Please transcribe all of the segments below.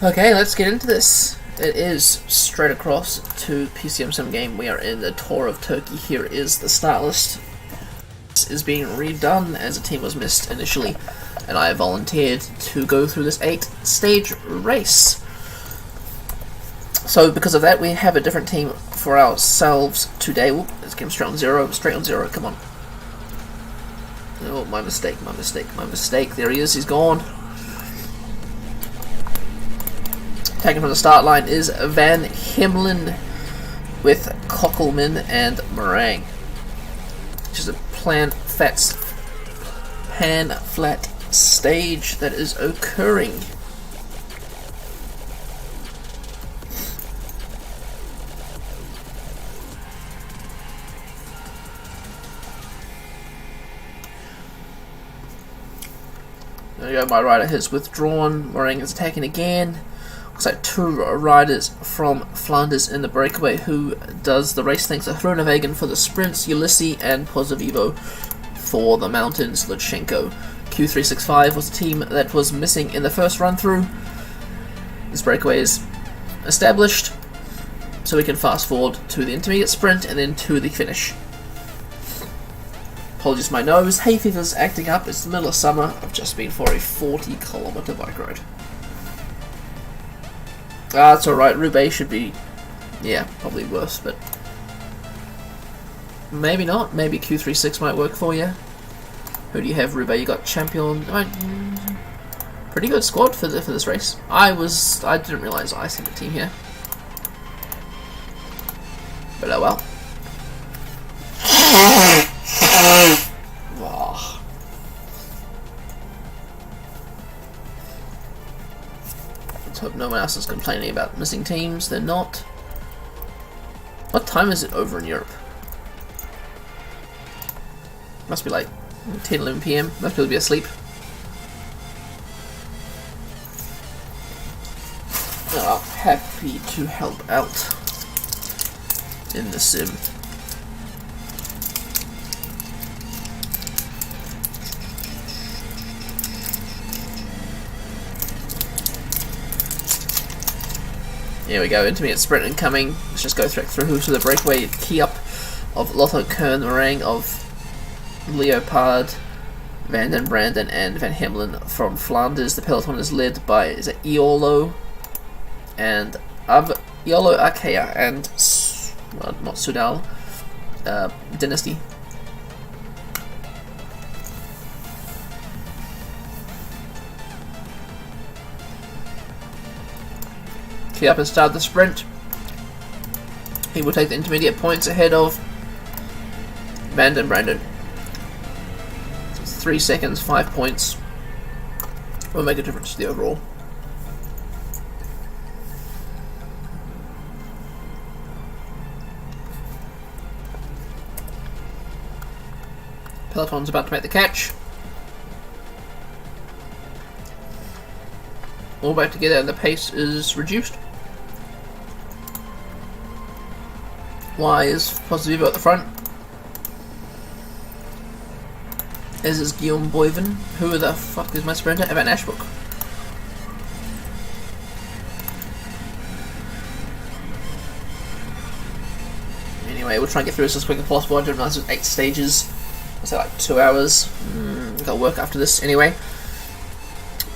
Okay, let's get into this. It is straight across to PCM SimGame. We are in the tour of Turkey. Here is the start list. This is being redone as a team was missed initially, and I volunteered to go through this 8-stage race. So because of that, we have a different team for ourselves today. Ooh, let's get him straight on zero, come on. Oh, my mistake. There he is, he's gone. Taken from the start line is Van Hemelen with Kockelman and Meringue. Which is a pan flat stage that is occurring. There we go, my rider has withdrawn, Meringue is attacking again. Looks like 2 riders from Flanders in the breakaway. Who does the race? Thanks to Groenewegen for the sprints, Ulysses and Pozivivo for the mountains, Lutsenko. Q365 was the team that was missing in the first run through. This breakaway is established, so we can fast forward to the intermediate sprint and then to the finish. Apologies for my nose. Hay fever's acting up. It's the middle of summer. I've just been for a 40-kilometer bike ride. It's alright, Roubaix should be, yeah, probably worse, but maybe not. Maybe Q36 might work for you. Who do you have, Roubaix? You got Champion. Pretty good squad for this race. I didn't realise I sent a team here, but oh well. Oh. Let's hope no one else is complaining about missing teams. They're not. What time is it over in Europe? Must be like 10, 11 PM. Most people be asleep. Oh, happy to help out in the sim. Here we go, intermediate sprint incoming. Let's just go through to the breakaway key up of Lotto Kern, Meringue of Leopard, Van den Branden and Van Hemelen from Flanders. The peloton is led by Iolo and Iolo Akea and well, not Sudal Dynasty. Key up and start the sprint. He will take the intermediate points ahead of Van den Branden. 3 seconds, 5 points. Will make a difference to the overall. Peloton's about to make the catch. All back together and the pace is reduced. Y is Pozivivo at the front. As is Guillaume Boyven. Who the fuck is my sprinter? Evan Ashbrook. Anyway, we'll try and get through this as quick as possible. I didn't realize it was 8 stages. I'll say like 2 hours. Got work after this anyway.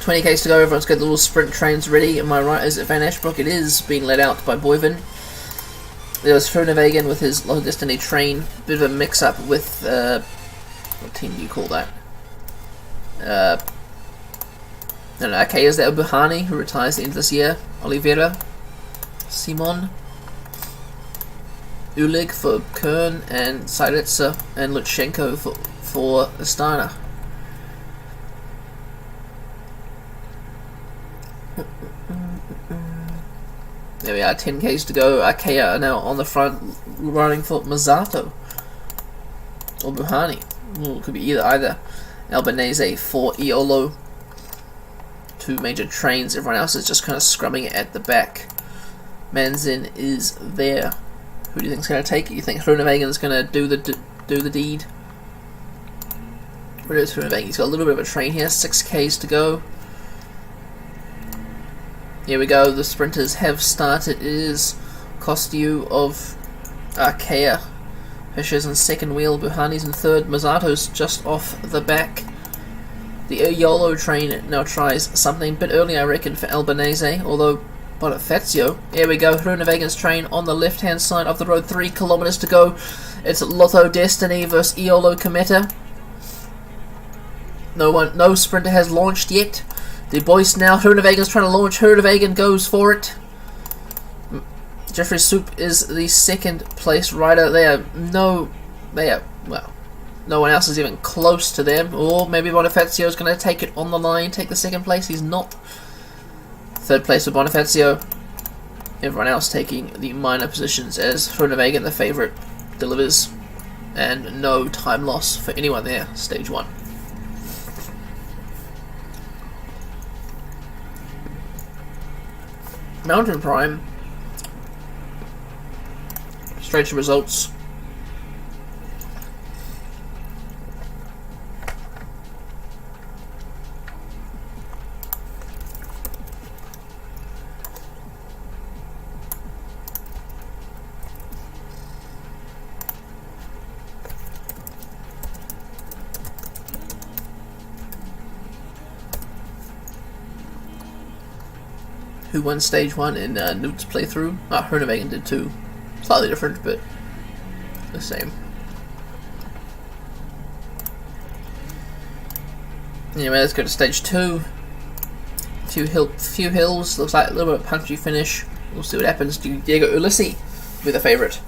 20k's to go, everyone's got the little sprint trains ready. Am I right? Is it Van Ashbrook? It is being led out by Boyven. There was Groenewegen with his Long Destiny train. Bit of a mix up with what team do you call that? No, okay, is that Buhani who retires at the end of this year? Oliveira, Simon, Ulig for Kern, and Syriza and Lutsenko for Astana. There we are, 10k's to go. Akea are now on the front, running for Mazzato or Buhani. Ooh, it could be either. Albanese for Iolo. 2 major trains. Everyone else is just kind of scrumming it at the back. Manzin is there. Who do you think's going to take it? You think Groenewegen's going to do the deed? Where is Groenewegen? He's got a little bit of a train here. 6k's to go. Here we go, the sprinters have started. It is Costu of Arkea. Fisher's in second wheel, Buhani's in third, Mazato's just off the back. The YOLO train now tries something a bit early, I reckon, for Albanese, although Bonifacio. Here we go, Groenewagen's train on the left-hand side of the road, 3 kilometers to go. It's Lotto Destiny versus YOLO Cometa. No sprinter has launched yet. The boys now, Groenewagen's trying to launch, Groenewagen goes for it. Jeffrey Soup is the second place rider. No one else is even close to them. Or maybe Bonifacio is going to take it on the line, take the second place. He's not. Third place for Bonifacio. Everyone else taking the minor positions as Groenewagen, the favourite, delivers. And no time loss for anyone there, stage 1. Mountain Prime. Straight to results. Who won stage 1 in Newt's playthrough? Groenewagen did too. Slightly different, but the same. Anyway, let's go to stage 2. Few hills. Looks like a little bit of a punchy finish. We'll see what happens. Diego Ulissi be the favourite.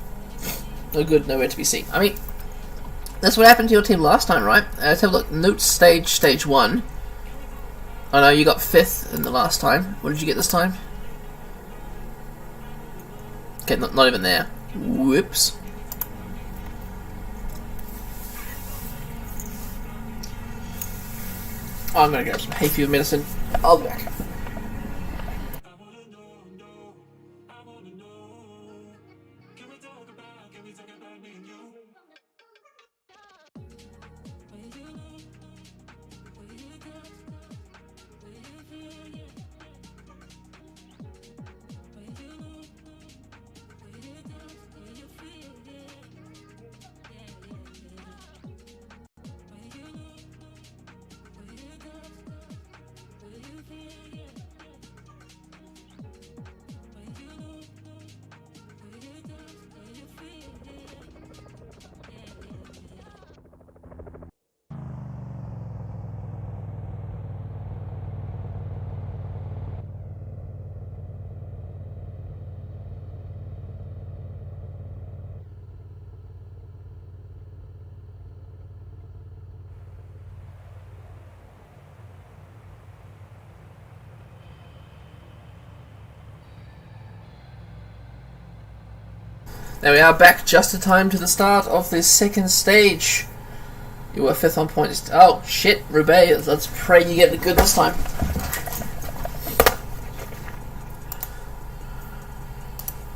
No good, nowhere to be seen. I mean, that's what happened to your team last time, right? Let's have a look. Newt's stage 1. I know you got 5th in the last time. What did you get this time? Okay, not even there. Whoops. I'm gonna grab some hay fever medicine. I'll be back. There we are, back just in time to the start of this second stage. You were 5th on points. Oh shit, Roubaix, let's pray you get it good this time.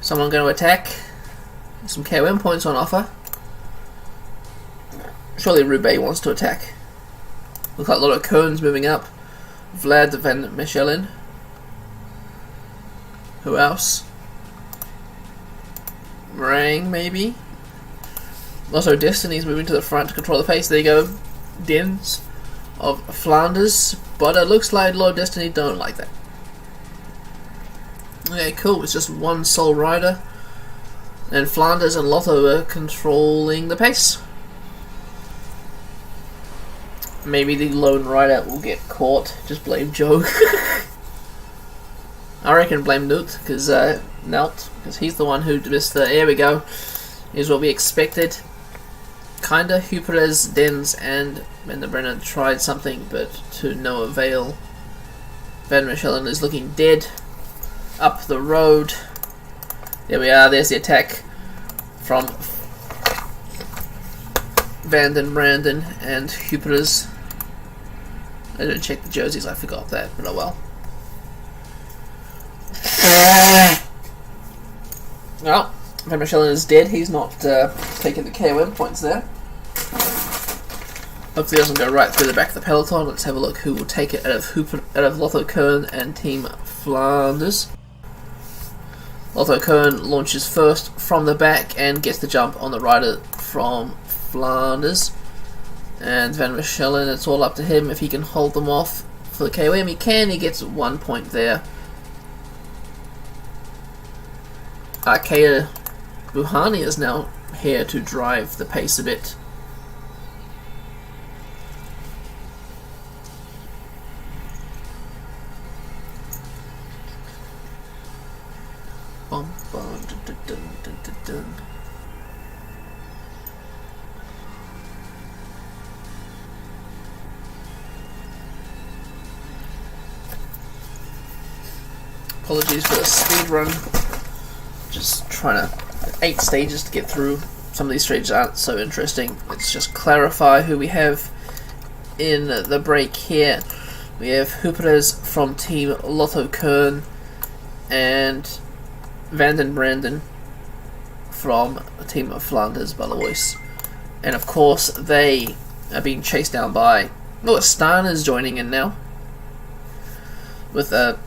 Someone going to attack. Some KOM points on offer. Surely Roubaix wants to attack. Looks like a lot of Cones moving up. Vlad van Mechelen. Who else? Meringue, maybe? Also, Destiny's moving to the front to control the pace. There you go. Dens of Flanders. But it looks like Low Destiny don't like that. Okay, cool. It's just one sole rider. And Flanders and Lotto are controlling the pace. Maybe the lone rider will get caught. Just blame Joe. I reckon blame Newt, because he's the one who missed the... There we go. Here's what we expected. Kinda. Huperez, Dens, and Brennan tried something, but to no avail. Van Mechelen is looking dead. Up the road. There we are. There's the attack from Vanden Branden and Huperez. I didn't check the jerseys, I forgot that, but oh well. Well, Van Mechelen is dead. He's not taking the KOM points there. Hopefully it doesn't go right through the back of the peloton. Let's have a look who will take it out of Lotto Kern and Team Flanders. Lotto Kern launches first from the back and gets the jump on the rider from Flanders. And Van Mechelen, it's all up to him if he can hold them off for the KOM. He can, he gets 1 point there. Arkea Buhani is now here to drive the pace a bit. Bum, bum, dun, dun, dun, dun, dun, dun. Apologies for the speed run. Just trying to 8 stages to get through. Some of these stages aren't so interesting. Let's just clarify who we have in the break here. We have Hooperez from Team Lotto Kern and Van den Branden from Team of Flanders Balois. And of course they are being chased down by Stan is joining in now with a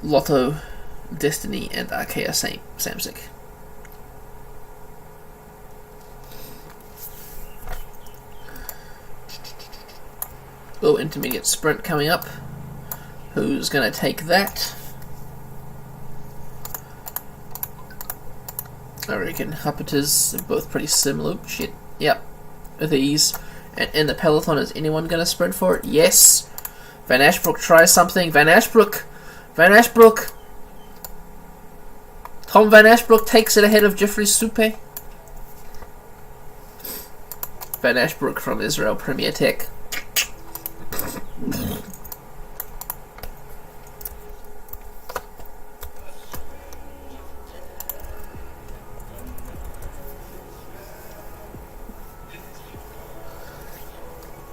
Lotto Destiny and Arkea Samsic. Oh, intermediate sprint coming up. Who's going to take that? I reckon Hupperters are both pretty similar. Shit. Yep. With ease. And in the peloton, is anyone going to sprint for it? Yes. Van Ashbrook tries something. Van Ashbrook! Tom Van Ashbrook takes it ahead of Jeffrey Supe. Van Ashbrook from Israel Premier Tech.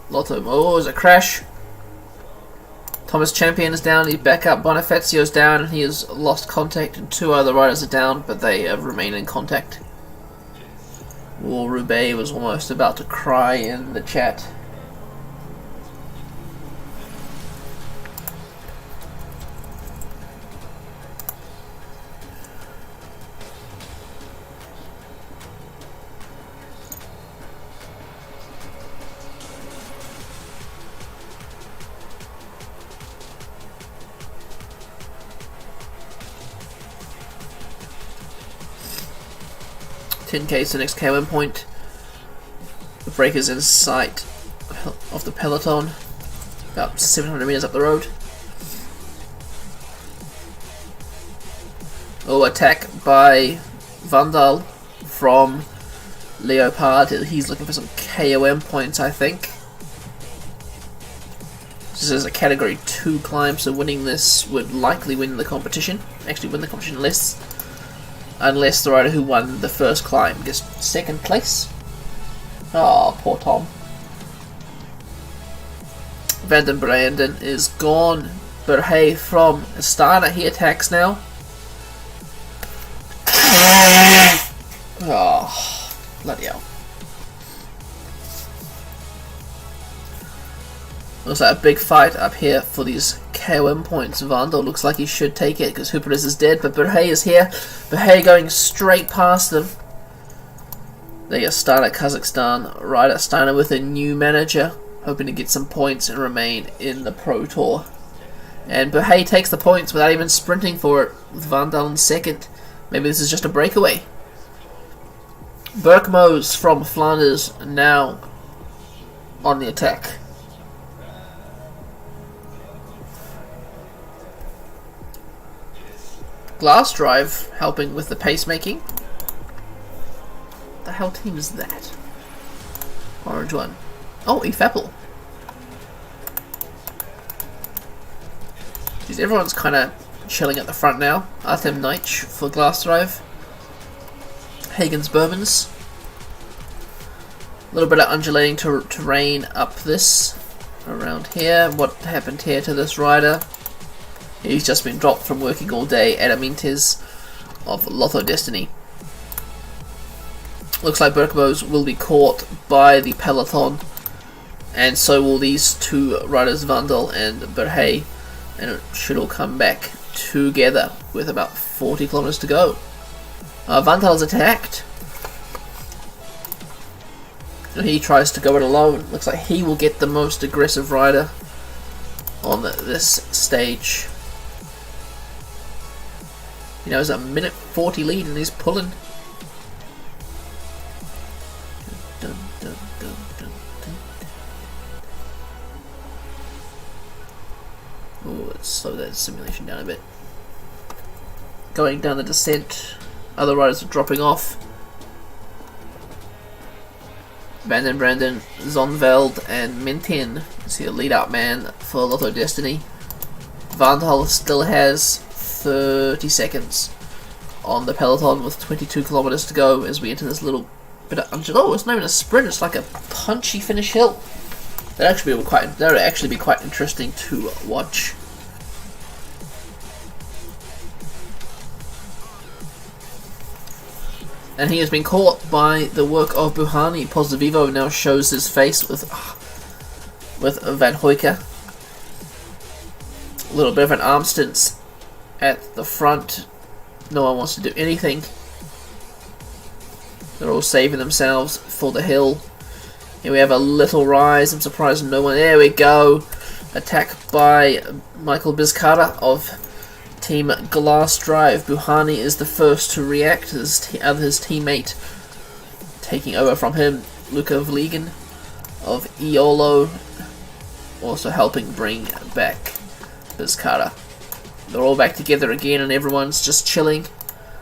Lotto. Oh, there's a crash. Thomas Champion is down, he's back up, Bonifazio's down, and he has lost contact, and 2 other riders are down, but they remain in contact. Oh, Roubaix was almost about to cry in the chat. .10k is the next KOM point. The break is in sight of the peloton, about 700 meters up the road. Oh, attack by Vandal from Leopard. He's looking for some KOM points, I think. This is a category 2 climb, so winning this would likely win the competition. Actually win the competition unless the rider who won the first climb gets 2nd place. Oh, poor Tom. Van den Branden is gone. Berhe from Astana, he attacks now. Oh, bloody hell. Looks like a big fight up here for these KOM points. Vandal looks like he should take it because Hooperez is dead, but Berhe is here. Berhe going straight past them. There you go, Astana, Kazakhstan. Right, Astana with a new manager, hoping to get some points and remain in the Pro Tour. And Berhe takes the points without even sprinting for it, with Vandal in 2nd. Maybe this is just a breakaway. Berkmoes from Flanders now on the attack. Glass Drive helping with the pacemaking. The hell team is that? Orange one. Oh, Efapple. Jeez, everyone's kind of chilling at the front now. Artem Nich for Glass Drive. Hagen's Bourbons. A little bit of undulating terrain up this. Around here. What happened here to this rider? He's just been dropped from working all day. Adamintes of Lotto Destiny. Looks like Berkmoes will be caught by the peloton and so will these two riders, Vandal and Berhay, and it should all come back together with about 40 kilometers to go. Vandal's attacked. He tries to go it alone. Looks like he will get the most aggressive rider on this stage. You know, it's a minute 40 lead and he's pulling. Dun, dun, dun, dun, dun. Oh, let's slow that simulation down a bit. Going down the descent, other riders are dropping off. Brandon, Zonveld, and Mintin. See a lead out man for Lotto Destiny. Vandal still has 30 seconds on the peloton with 22 kilometers to go as we enter this little bit of oh, it's not even a sprint, it's like a punchy finish hill. That would actually be quite interesting to watch. And he has been caught by the work of Buhani. Positivo now shows his face with Van Hoyke. A little bit of an arm stance at the front. No one wants to do anything. They're all saving themselves for the hill. Here we have a little rise. I'm surprised no one. There we go. Attack by Michael Bizcarra of Team Glass Drive. Buhani is the first to react. His teammate taking over from him. Luca Vliegen of Iolo also helping bring back Bizcarra. They're all back together again and everyone's just chilling.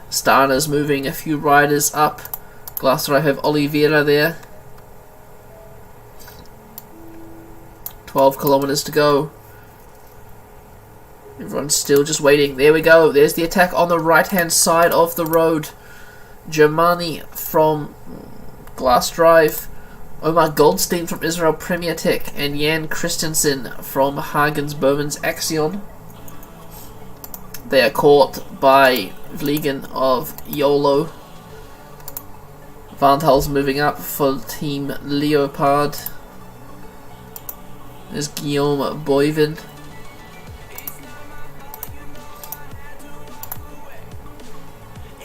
Starner's moving a few riders up. Glass Drive have Oliveira there. 12 kilometers to go. Everyone's still just waiting. There we go. There's the attack on the right-hand side of the road. Germani from Glass Drive. Omar Goldstein from Israel Premier Tech. And Jan Christensen from Hagens Bowman's Axion. They are caught by Vliegen of YOLO. Vandal's moving up for Team Leopard. There's Guillaume Boivin.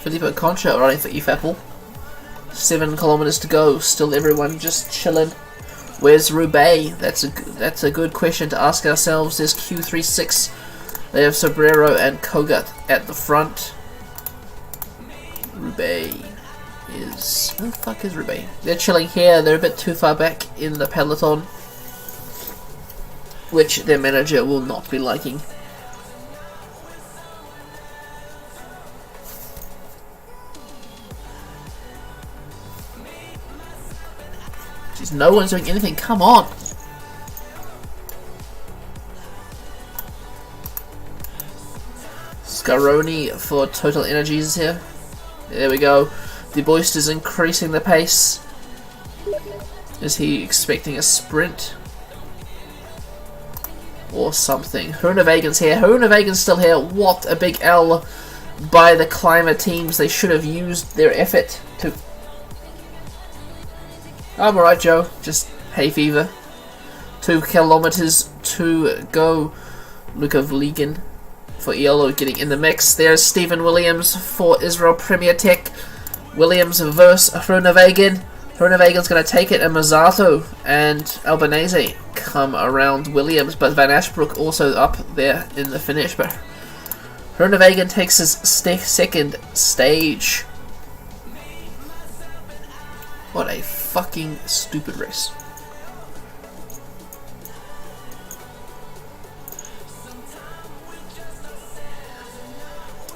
Filippo Concha running for EFAPL. 7 kilometers to go. Still everyone just chilling. Where's Roubaix? That's a good question to ask ourselves. There's Q36. They have Sobrero and Kogut at the front. Roubaix is... where the fuck is Roubaix? They're chilling here. They're a bit too far back in the peloton, which their manager will not be liking. Jeez, no one's doing anything. Come on! Scaroni for Total Energies here. There we go. De Boist is increasing the pace. Is he expecting a sprint? Or something. Groenewegen's here. Groenewegen's still here. What a big L by the climber teams. They should have used their effort to... I'm alright, Joe. Just hay fever. 2 kilometers to go. Luca Vliegen for ELO getting in the mix. There's Stephen Williams for Israel Premier Tech. Williams versus Groenewegen. Groenewegen's going to take it, and Mazzato and Albanese come around Williams, but Van Ashbrook also up there in the finish. But Groenewegen takes his second stage. What a fucking stupid race.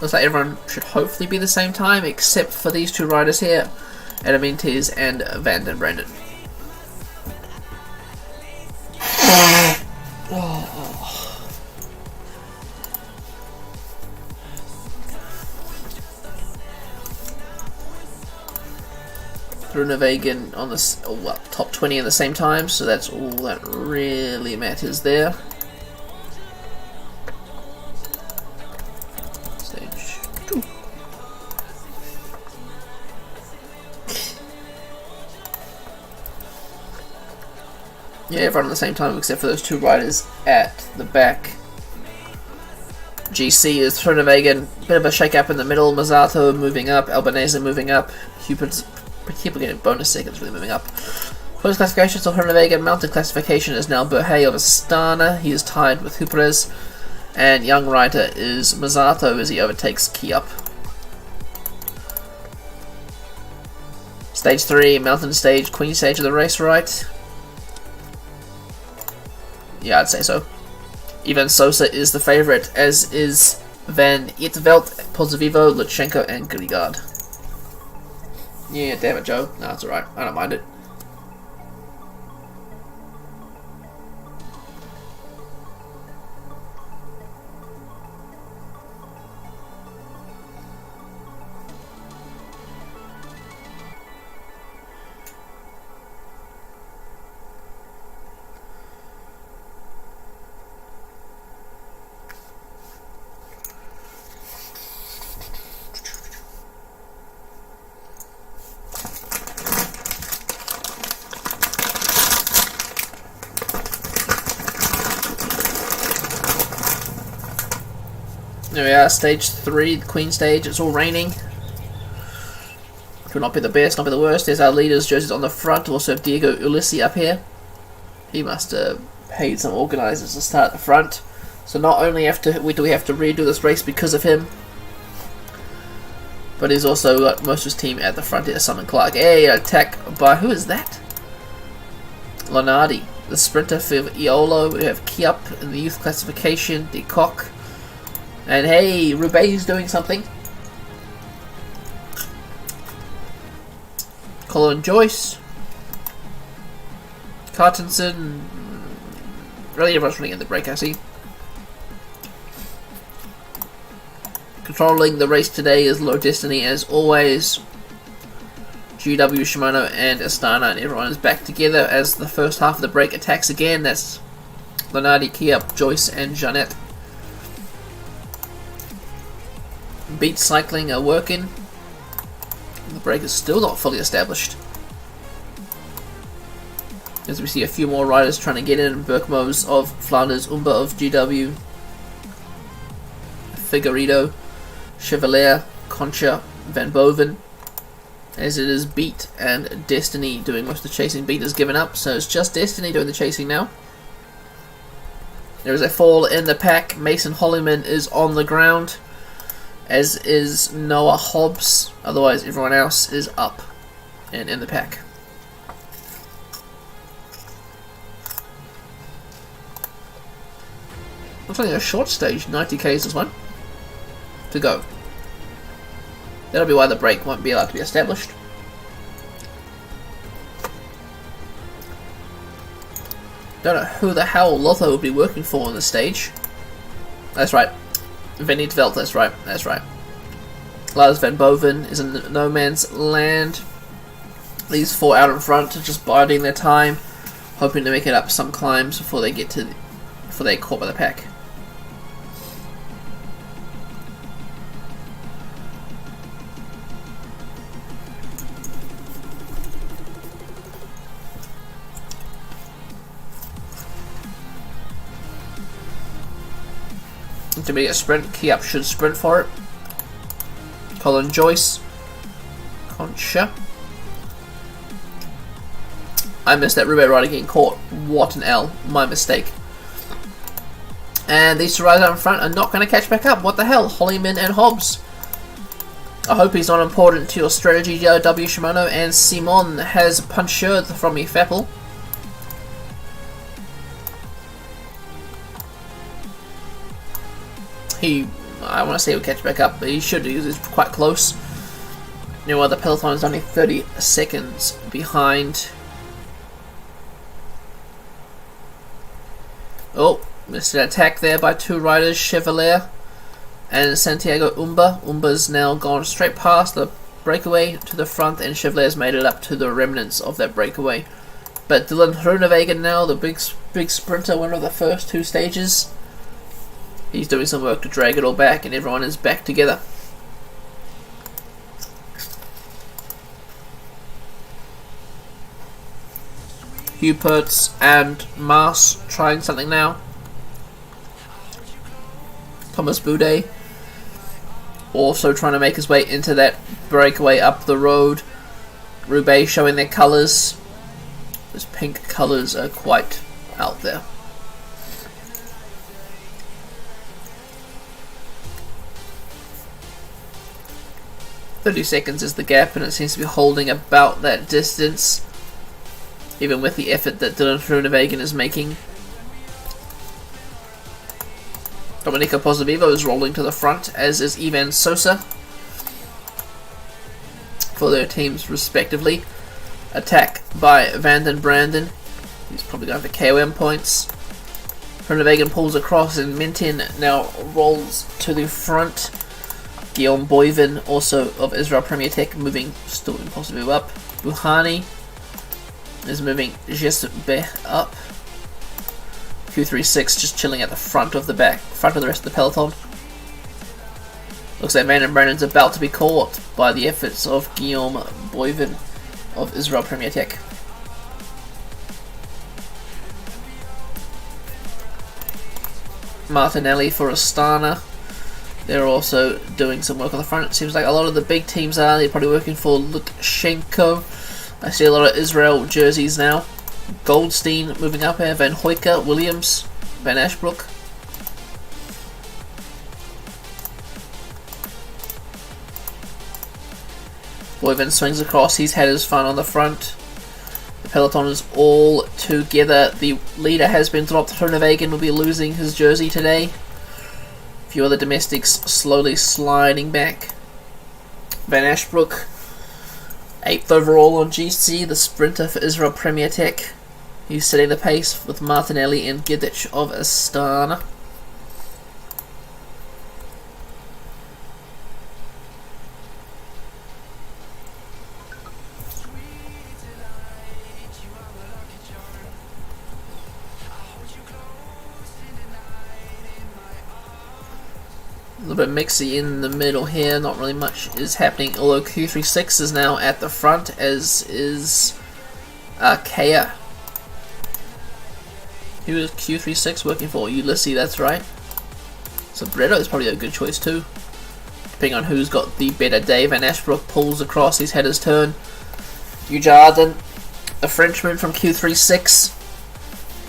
Looks like everyone should hopefully be the same time, except for these two riders here, Adamentes and Van den Branden. Groenewegen on the top 20 at the same time, so that's all that really matters there. Stage 2. Yeah, everyone at the same time except for those two riders at the back. GC is Groenewegen, bit of a shake-up in the middle. Mazzato moving up, Albanese moving up. Hubert's getting bonus seconds, really moving up. Post classification, so Groenewegen. Mounted classification is now Berhe of Astana. He is tied with Hubert's. And young rider is Mazzato as he overtakes Kiep. Stage 3, mountain stage, queen stage of the race, right? Yeah, I'd say so. Ivan Sosa is the favourite, as is Van Eetveld, Pozivivo, Lutsenko, and Grigard. Yeah, damn it, Joe. No, it's alright. I don't mind it. There we are, stage 3, the Queen stage. It's all raining. Could not be the best, not be the worst. There's our leaders' jerseys on the front. Also have Diego Ulissi up here. He must have paid some organisers to start at the front. So not only do we have to redo this race because of him, but he's also got most of his team at the front here. Simon Clark. Hey, attack by, who is that? Lonardi, the sprinter for Iolo. We have Kiep in the youth classification. De Kock. And hey, Roubaix doing something. Colin Joyce. Cartenson. Really everyone's running in the break, I see. Controlling the race today is Low Destiny as always. GW, Shimano and Astana, and everyone is back together as the first half of the break attacks again. That's Lenardi, Kiep, Joyce and Jeanette. Beat cycling are working. The break is still not fully established. As we see a few more riders trying to get in. Berkmo's of Flanders, Umba of GW, Figueredo, Chevalier, Concha, Van Boven. As it is Beat and Destiny doing most of the chasing. Beat has given up, so it's just Destiny doing the chasing now. There is a fall in the pack. Mason Holliman is on the ground, as is Noah Hobbs. Otherwise, everyone else is up and in the pack. Looks like a short stage, 90k's this one to go. That'll be why the break won't be allowed to be established. Don't know who the hell Lotho will be working for on this stage. That's right. Van Eetveld, that's right, that's right. Lars Van Boven is in no man's land. These four out in front are just biding their time, hoping to make it up some climbs before they get to before they caught by the pack. To be a sprint, Kiep should sprint for it. Colin Joyce, Concha. I missed that Roubaix rider getting caught. What an L. My mistake. And these two riders out in front are not going to catch back up. What the hell? Holliman and Hobbs. I hope he's not important to your strategy, W Shimano. And Simon has punctured from Feppel. I want to say he'll catch back up, but he should because he's quite close. Meanwhile, the peloton is only 30 seconds behind. Oh, missed an attack there by two riders, Chevalier and Santiago Umba. Umba's now gone straight past the breakaway to the front, and Chevalier's made it up to the remnants of that breakaway. But Dylan Groenewegen now, the big sprinter, winner of the first two stages. He's doing some work to drag it all back, and everyone is back together. Hupertz and Mars trying something now. Thomas Boudet also trying to make his way into that breakaway up the road. Roubaix showing their colours. Those pink colours are quite out there. "30 seconds is the gap, and it seems to be holding about that distance, even with the effort that Dylan Groenewegen is making." Domenico Pozzovivo is rolling to the front, as is Ivan Sosa, for their teams respectively. Attack by Van den Branden. He's probably going for KOM points. Groenewegen pulls across, and Mintin now rolls to the front. Guillaume Boivin, also of Israel Premier Tech, moving still Pozzovivo up. Buhani is moving Jesbe up. Q36 just chilling at the front of the rest of the peloton. Looks like Van den Branden's about to be caught by the efforts of Guillaume Boivin of Israel Premier Tech. Martinelli for Astana. They're also doing some work on the front. It seems like a lot of the big teams are. They're probably working for Lutsenko. I see a lot of Israel jerseys now. Goldstein moving up here. Van Hoyke, Williams, Van Ashbrook. Boivin swings across. He's had his fun on the front. The peloton is all together. The leader has been dropped. Groenewegen will be losing his jersey today. A few other domestics slowly sliding back. Van Ashbrook, 8th overall on GC, the sprinter for Israel Premier Tech. He's setting the pace with Martinelli and Gidic of Astana. A little bit mixy in the middle here, not really much is happening, although Q36 is now at the front, as is Kea. Who is Q36 working for? Ulysses, that's right. So Bretto is probably a good choice too, depending on who's got the better day. Van Ashbrook pulls across, he's had his turn. Dujardin, a Frenchman from Q36,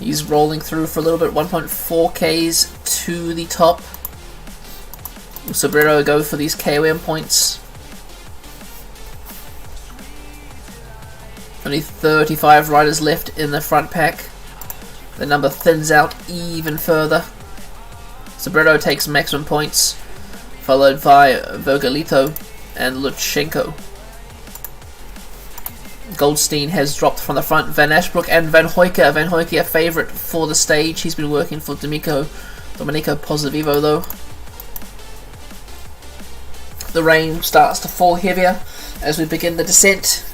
he's rolling through for a little bit, 1.4 Ks to the top. Sobrero go for these KOM points. Only 35 riders left in the front pack. The number thins out even further. Sobrero takes maximum points, followed by Vogelito and Lutsenko. Goldstein has dropped from the front. Van Ashbrook and Van Hoyke. Van Hoyke a favourite for the stage. He's been working for Domenico Pozzovivo though. The rain starts to fall heavier as we begin the descent.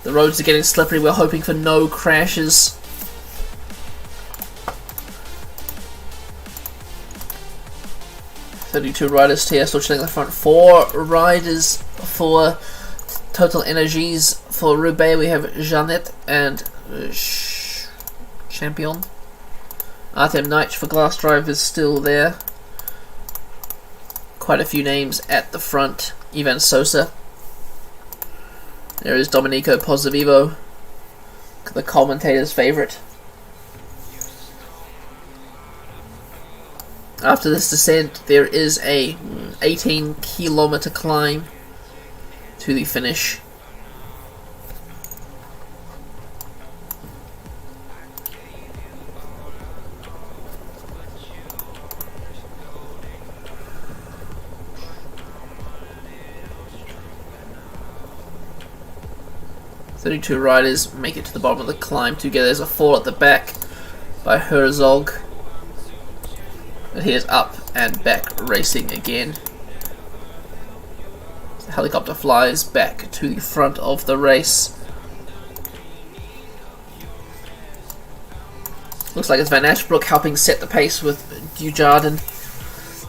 The roads are getting slippery. We're hoping for no crashes. "32 riders here, still chilling in the front. 4 riders for Total Energies. For Roubaix, we have Jeannette and Champion. Artem Neich for Glass Drive is still there. Quite a few names at the front. Ivan Sosa. There is Domenico Pozzovivo, the commentator's favourite. After this descent, there is a 18-kilometre climb to the finish. "32 riders make it to the bottom of the climb together. There's a fall at the back by Herzog. But he is up and back racing again. The helicopter flies back to the front of the race. Looks like it's Van Ashbrook helping set the pace with Dujardin.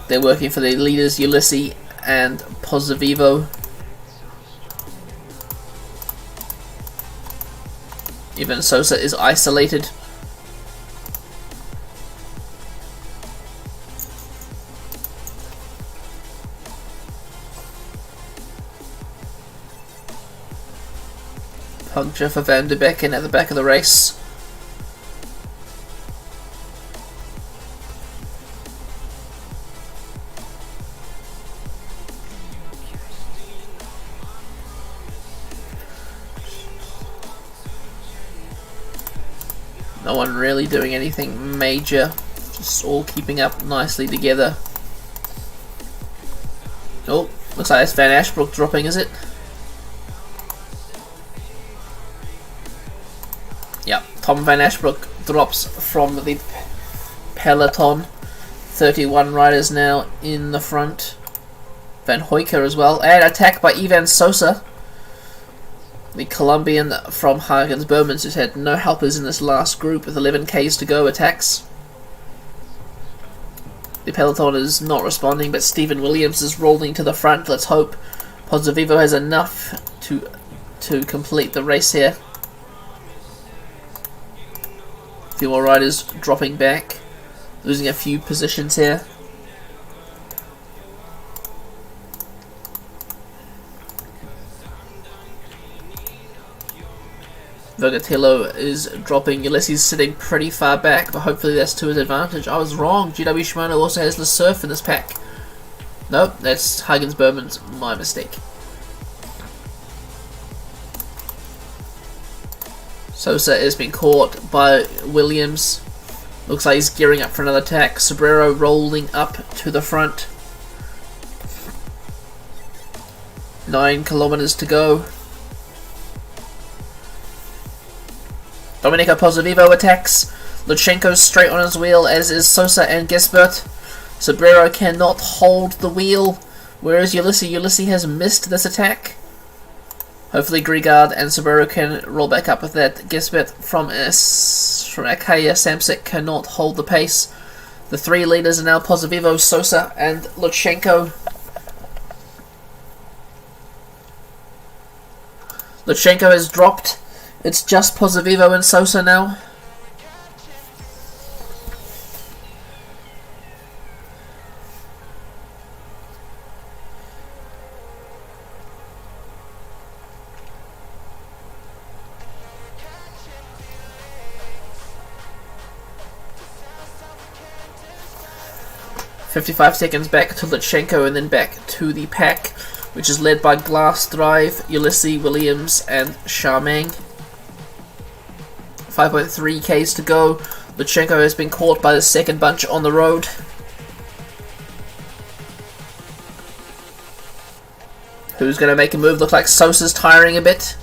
They're working for the leaders Ulysses and Pozzovivo. Even Sosa is isolated. Puncture for Van der Becken at the back of the race. No one really doing anything major, just all keeping up nicely together. Oh, looks like it's Van Ashbrook dropping, is it? Yep, Tom Van Ashbrook drops from the peloton. 31 riders now in the front. Van Hoyker as well, and attack by Ivan Sosa. The Colombian from Hagens Bermans, who's had no helpers in this last group with 11Ks to go, attacks. The peloton is not responding, but Stephen Williams is rolling to the front. Let's hope Pozzovivo has enough to complete the race here. A few more riders dropping back, losing a few positions here. Vergatello is dropping. Ulysses sitting pretty far back, but hopefully that's to his advantage. I was wrong. GW Shimano also has Le Surf in this pack. Nope, that's Hagens Berman's, my mistake. Sosa has been caught by Williams. Looks like he's gearing up for another attack. Sobrero rolling up to the front. 9 kilometers to go. Domenico Pozzovivo attacks. Lutsenko straight on his wheel, as is Sosa and Gisbert. Sobrero cannot hold the wheel, whereas Ulysses. Ulysses has missed this attack. Hopefully Grigard and Sobrero can roll back up with that. Gisbert from Akaya Samsic cannot hold the pace. The 3 leaders are now Pozzovivo, Sosa and Lutsenko. Lutsenko has dropped. It's just Pozzovivo and Sosa now. "55 seconds back to Lutsenko and then back to the pack, which is led by Glass Drive, Ulysses, Williams and Charmang. 5.3 Ks to go. Lutsenko has been caught by the second bunch on the road. Who's going to make a move? Looks like Sosa's tiring a bit.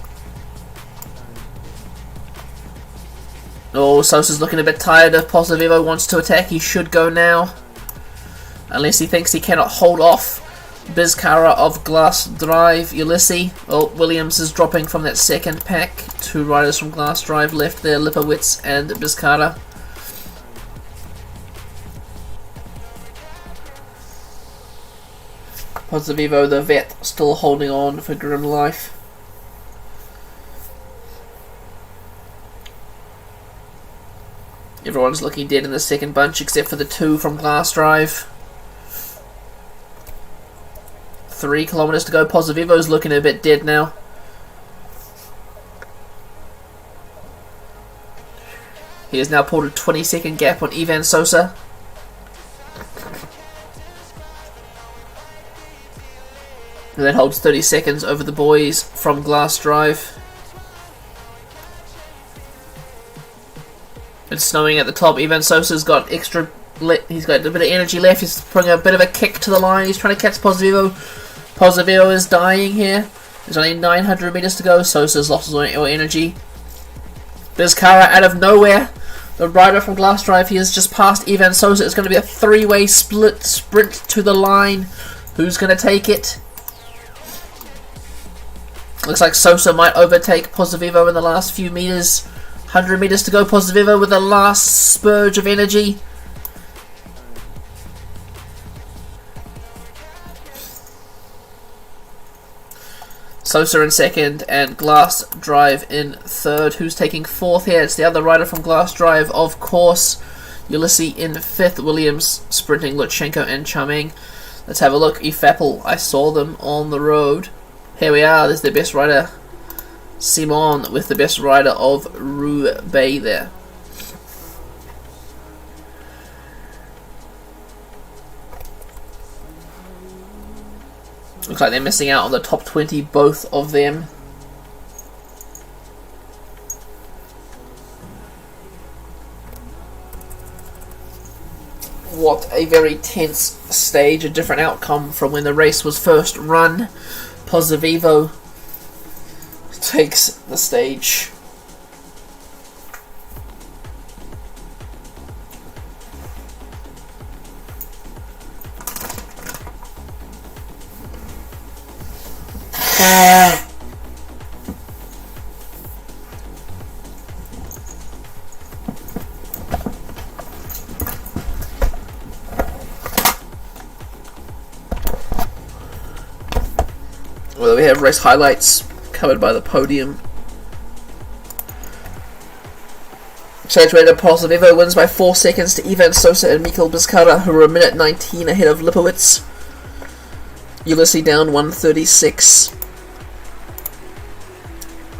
Oh, Sosa's looking a bit tired. If Pozzovivo wants to attack, he should go now. Unless he thinks he cannot hold off Bizcara of Glass Drive, Ulysses. Oh, Williams is dropping from that second pack. 2 riders from Glass Drive left there, Lipowitz and Bizcara. Pozzovivo, the vet, still holding on for grim life. Everyone's looking dead in the second bunch except for the 2 from Glass Drive. 3 kilometers to go. Pozzovivo's looking a bit dead now. He has now pulled a 20-second gap on Ivan Sosa. And that holds 30 seconds over the boys from Glass Drive. It's snowing at the top. Ivan Sosa's got he's got a bit of energy left. He's putting a bit of a kick to the line. He's trying to catch Pozzovivo. Pozzovivo is dying here. There's only 900 meters to go. Sosa's lost his energy. Bizcara out of nowhere. The rider from Glass Drive, he has just passed Ivan Sosa. It's going to be a 3-way sprint to the line. Who's going to take it? Looks like Sosa might overtake Pozzovivo in the last few meters. 100 meters to go. Pozzovivo with the last spurge of energy. Sosa in second and Glass Drive in third. Who's taking fourth here? It's the other rider from Glass Drive, of course. Ulysses in fifth. Williams sprinting Lutsenko and Chaming. Let's have a look. Efapple, I saw them on the road. Here we are. There's the best rider, Simon, with the best rider of Roubaix there. Looks like they're missing out on the top 20, both of them. What a very tense stage, a different outcome from when the race was first run. Pozzovivo takes the stage. Well, we have race highlights covered by the podium. Saturated Pozzovivo wins by 4 seconds to Ivan Sosa and Mikel Bizkarra, who were a minute 19 ahead of Lipowitz. Ulysses down 1:36.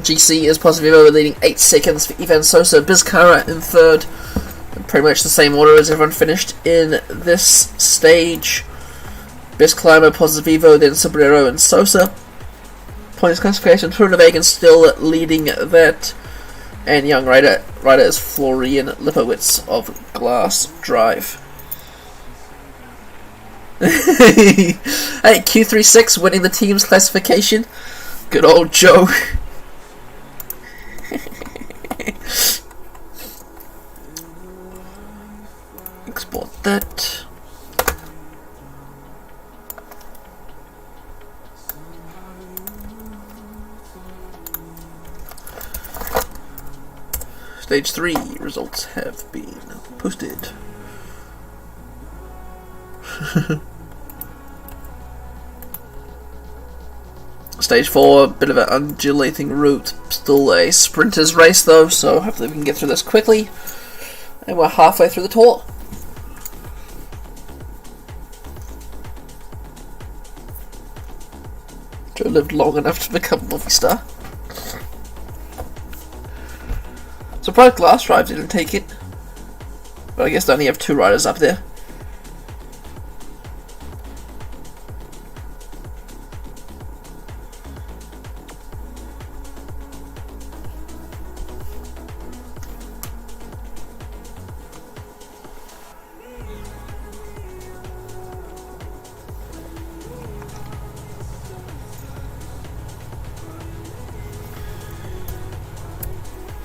GC is Pozzovivo leading 8 seconds for Ivan Sosa. Bizkarra in third. Pretty much the same order as everyone finished in this stage. Best climber Pozzovivo, then Sobrero and Sosa. Points classification, Groenewegen still leading that. And young rider is Florian Lipowitz of Glass Drive. Hey, Q36 winning the team's classification. Good old Joe. Export that. Stage 3 results have been posted. Stage 4, bit of an undulating route. Still a sprinter's race though, so hopefully we can get through this quickly. And we're halfway through the tour. Joe lived long enough to become a movie star. Surprised Glass Drive didn't take it. But I guess they only have 2 riders up there.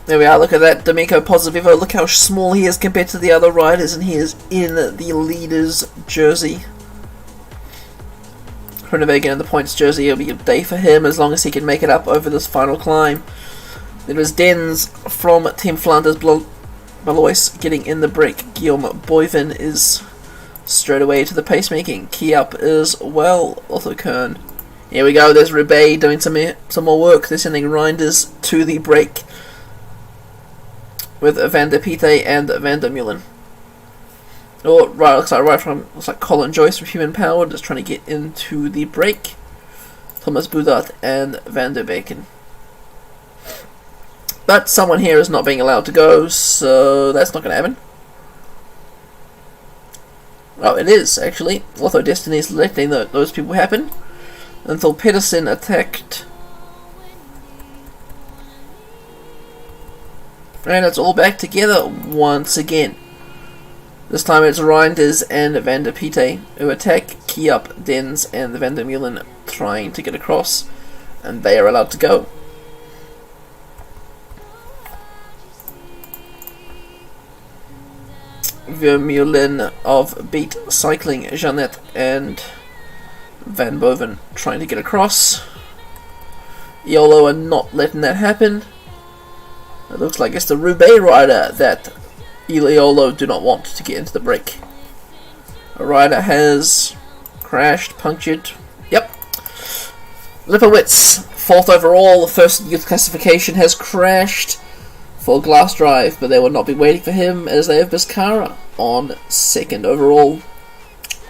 There we are, look at that, D'Amico Pozzovivo, look how small he is compared to the other riders, and he is in the leader's jersey. Groenewegen in the points jersey, it'll be a day for him as long as he can make it up over this final climb. It was Dens from Team Flanders Balois getting in the break. Guillaume Boivin is straight away to the pacemaking. Key up as well, Otto Kern. Here we go, there's Roubaix doing some more work. They're sending Reinders to the break with Van der Piete and Van der Meulen. Oh, right, looks like Colin Joyce from Human Power just trying to get into the break. Thomas Boudart and Van der Beken. But someone here is not being allowed to go, so that's not going to happen. Oh, it is, actually. Although Destiny is letting those people happen. Until Pedersen attacked. And it's all back together once again. This time it's Reinders and Van der Piete who attack. Kiep, Dens and the Van der Meulen trying to get across. And they are allowed to go. Vermeulen of Beat Cycling, Jeannette and Van Boven trying to get across. Iolo are not letting that happen. It looks like it's the Roubaix rider that Iolo do not want to get into the break. A rider has crashed, punctured. Yep. Lipowitz 4th overall. The first youth classification has crashed for Glass Drive, but they will not be waiting for him as they have Biscara on 2nd overall.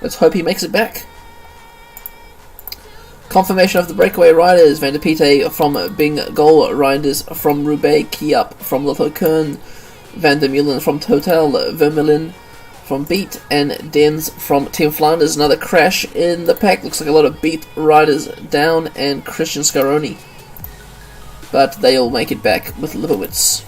Let's hope he makes it back. Confirmation of the breakaway riders: Van der Piete from Bengal, Reinders from Roubaix, Kiap from Lotto Kern, Van der Meulen from Total, Vermeulen from Beat, and Dens from Team Flanders. Another crash in the pack. Looks like a lot of Beat riders down, and Christian Scaroni. But they'll make it back with Lipowitz.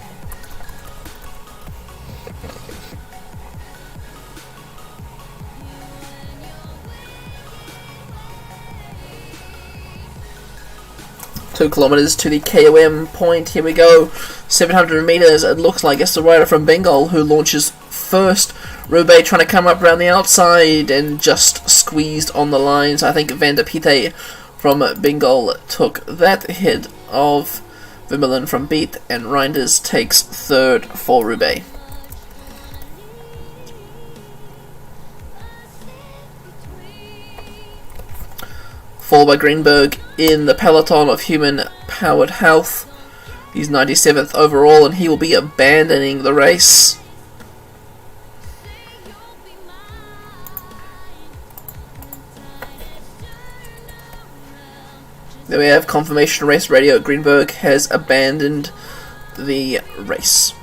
Two kilometers to the KOM point. Here we go. 700 meters. It looks like it's the rider from Bengal who launches first. Roubaix trying to come up around the outside and just squeezed on the lines. I think Van der Piete from Bengal took that hit of Vermeulen from Beat, and Reinders takes 3rd for Roubaix. Followed by Greenberg in the peloton of human-powered health. He's 97th overall, and he will be abandoning the race. There we have confirmation race radio. Greenberg has abandoned the race.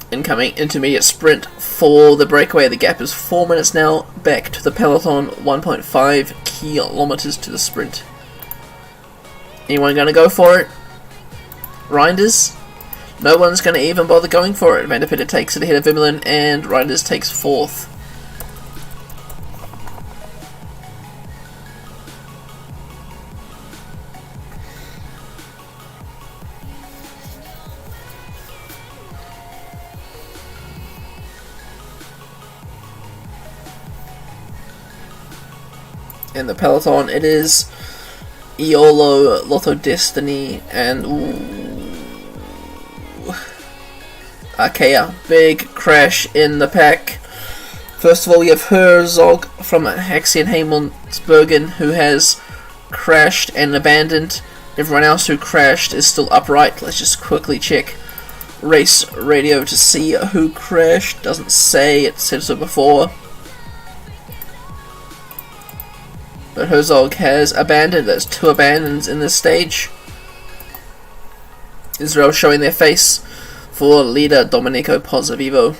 Incoming intermediate sprint for the breakaway. The gap is 4 minutes now. Back to the peloton, 1.5 kilometers to the sprint. Anyone going to go for it? Reinders? No one's going to even bother going for it. Van der Pitte takes it ahead of Vermeulen, and Reinders takes 4th. In the peloton, it is Iolo, Lotto Destiny, and Arkea. Big crash in the pack. First of all, we have Herzog from Haxien Heimelsbergen, who has crashed and abandoned. Everyone else who crashed is still upright. Let's just quickly check race radio to see who crashed. Doesn't say, it said so before. But Herzog has abandoned. There's 2 abandons in this stage. Israel showing their face for leader Domenico Pozzovivo.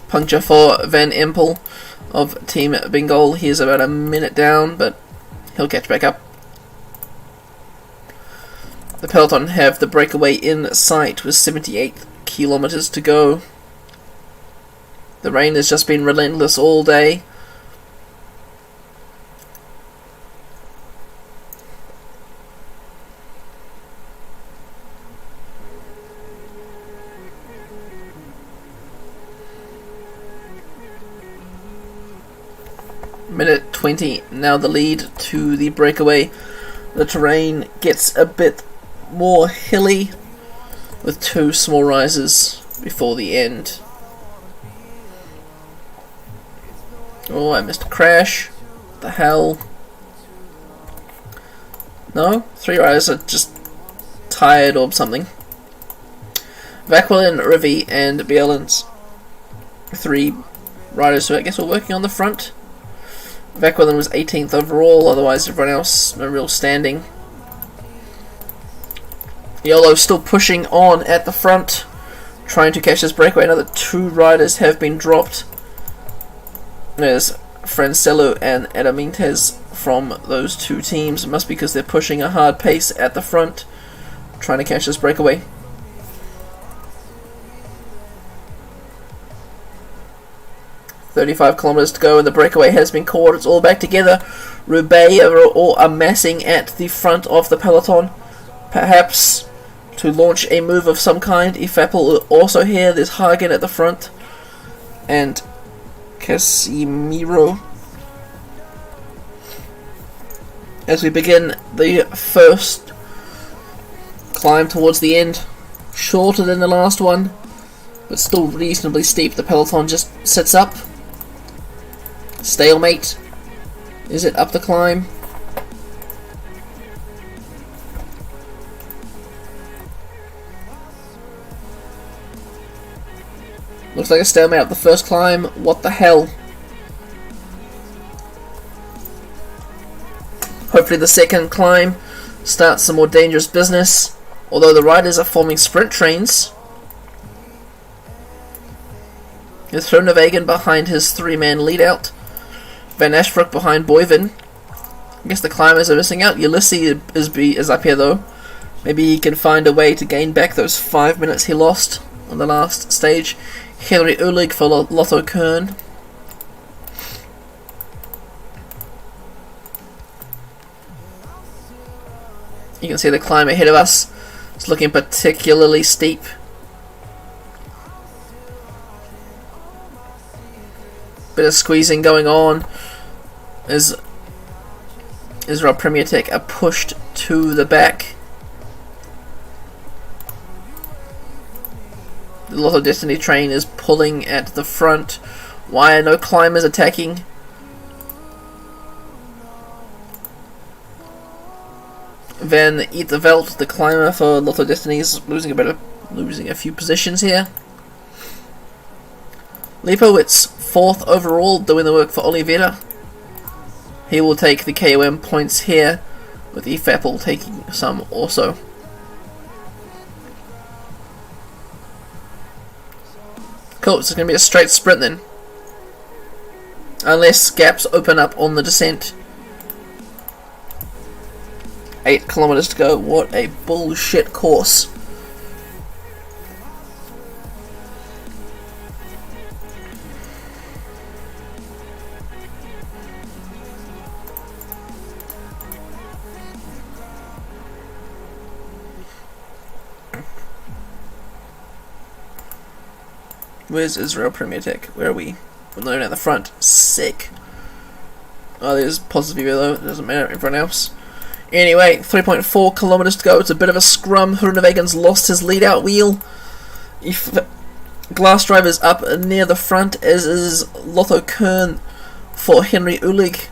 Puncture for Van Empel of Team Bengal. He is about a minute down, but he'll catch back up. The peloton have the breakaway in sight with 78 kilometers to go. The rain has just been relentless all day. Minute 20, now the lead to the breakaway. The terrain gets a bit more hilly with 2 small rises before the end. Oh, I missed a crash. What the hell? No? 3 riders are just tired or something. Vaquelin, Rivi, and Bielens. 3 riders who I guess were working on the front. Vaquelin was 18th overall, otherwise everyone else no real standing. Yolo still pushing on at the front, trying to catch this breakaway. Another 2 riders have been dropped. There's Francello and Adamintes from those 2 teams. It must be because they're pushing a hard pace at the front, trying to catch this breakaway. "35 kilometers to go, and the breakaway has been caught. It's all back together. Roubaix are all amassing at the front of the peloton, perhaps to launch a move of some kind. Ifapel also here. There's Hagen at the front, and Casimiro. As we begin the first climb towards the end, shorter than the last one, but still reasonably steep. The peloton just sets up. Stalemate. Is it up the climb? Looks like a stalemate up the first climb. What the hell? Hopefully the second climb starts some more dangerous business. Although the riders are forming sprint trains. With Groenewegen behind his three-man lead-out. Van Ashbrook behind Boyven. I guess the climbers are missing out. Ulysses is up here though. Maybe he can find a way to gain back those 5 minutes he lost on the last stage. Henry Ulig for Lotto Kern. You can see the climb ahead of us. It's looking particularly steep. Bit of squeezing going on. As Israel Premier Tech are pushed to the back. The Lotto Destiny train is pulling at the front. Why are no climbers attacking? Van Eterveld, the climber for Lotto Destiny, is losing a few positions here. Leipowitz, 4th overall, doing the work for Oliveira. He will take the KOM points here, with Efapel taking some also. Cool, it's going to be a straight sprint then. Unless gaps open up on the descent. 8 kilometers to go. What a bullshit course. Where's Israel Premier Tech? Where are we? We're not even at the front. Sick. Oh, there's Positive though. It doesn't matter. Everyone else. Anyway, 3.4 kilometers to go. It's a bit of a scrum. Groenewegen's lost his lead-out wheel. Glass Driver's up near the front, as is Lotto Kern for Henry Ulig.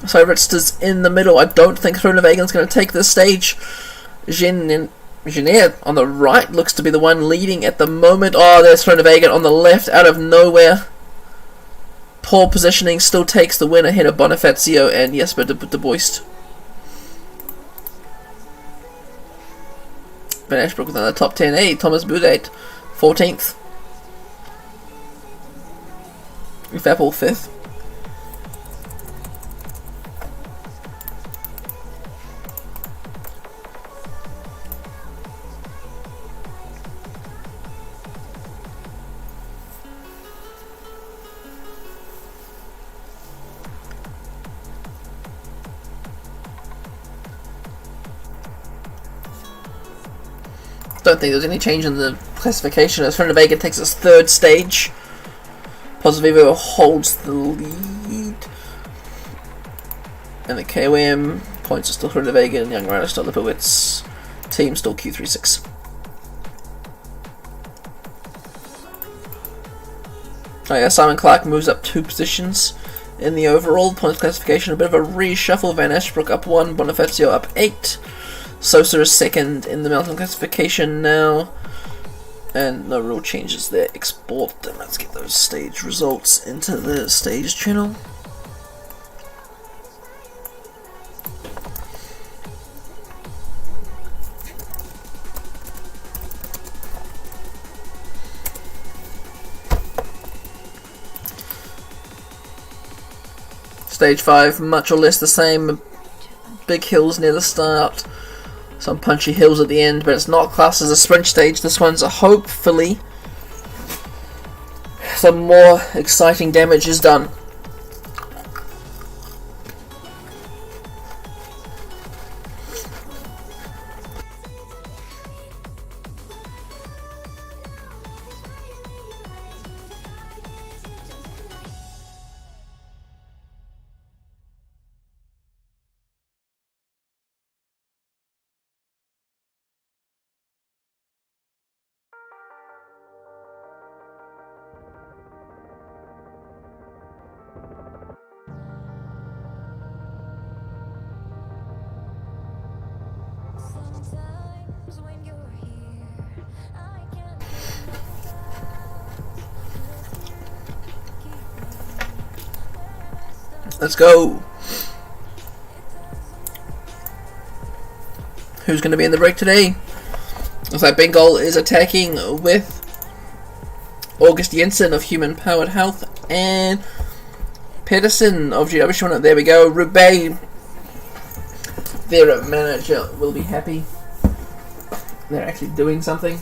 So Ritzter's in the middle. I don't think Groenewegen's going to take this stage. Genier on the right looks to be the one leading at the moment. Oh, there's Groenewegen on the left, out of nowhere. Poor positioning, still takes the win ahead of Bonifazio and Jesper de Boist. Van Ashbrook within the top 10. Hey, Thomas Boudet, 14th. Efapel, 5th. Don't think there's any change in the classification as Groenewegen takes his 3rd stage. Positivo holds the lead. And the KOM points are still Groenewegen, Young Rider still Lipowitz, team still Q36. Oh yeah, Simon Clark moves up 2 positions in the overall points classification. A bit of a reshuffle. Van Ashbrook up 1, Bonifazio up 8. Sosa is 2nd in the mountain classification now. And no real changes there. Export them. Let's get those stage results into the stage channel. Stage 5, much or less the same. Big hills near the start. Some punchy hills at the end, but it's not classed as a sprint stage. This one's hopefully some more exciting damage is done. Let's go. Who's going to be in the break today? Looks like Bengal is attacking with August Jensen of Human Powered Health and Pedersen of GW Shona. There we go. Roubaix, their manager, will be happy. They're actually doing something.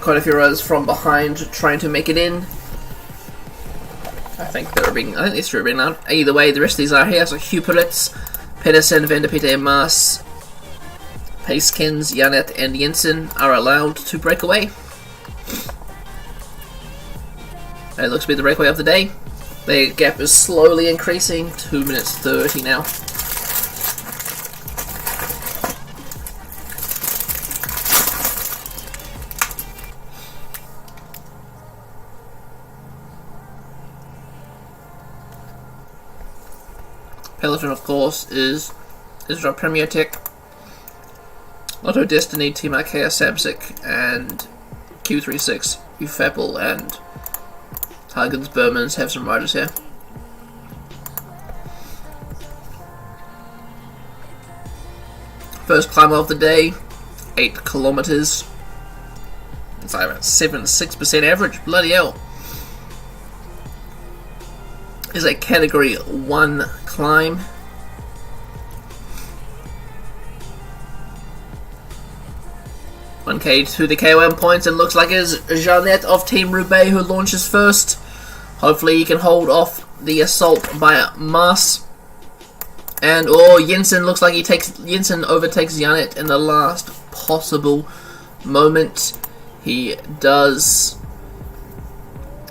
Quite a few riders from behind trying to make it in. I think these three are being out. Either way, the rest of these are here. So Huperitz, Pedersen, Van der Peter, Maas, Pacekins, Janet, and Jensen are allowed to break away. It looks to be the breakaway of the day. The gap is slowly increasing. 2 minutes 30 now. Peloton, of course, is Israel Premier Tech, Lotto Destiny, Team Ikea, Samsic, and Q36, Ufapple, and Huggins Bermans have some riders here. First climb of the day, 8 kilometers. It's like about 6% average. Bloody hell. Is a category 1 climb. K to the KOM points, and looks like it's Jeanette of Team Roubaix who launches first. Hopefully he can hold off the assault by Maas. And Jensen looks like Jensen overtakes Jeanette in the last possible moment. He does,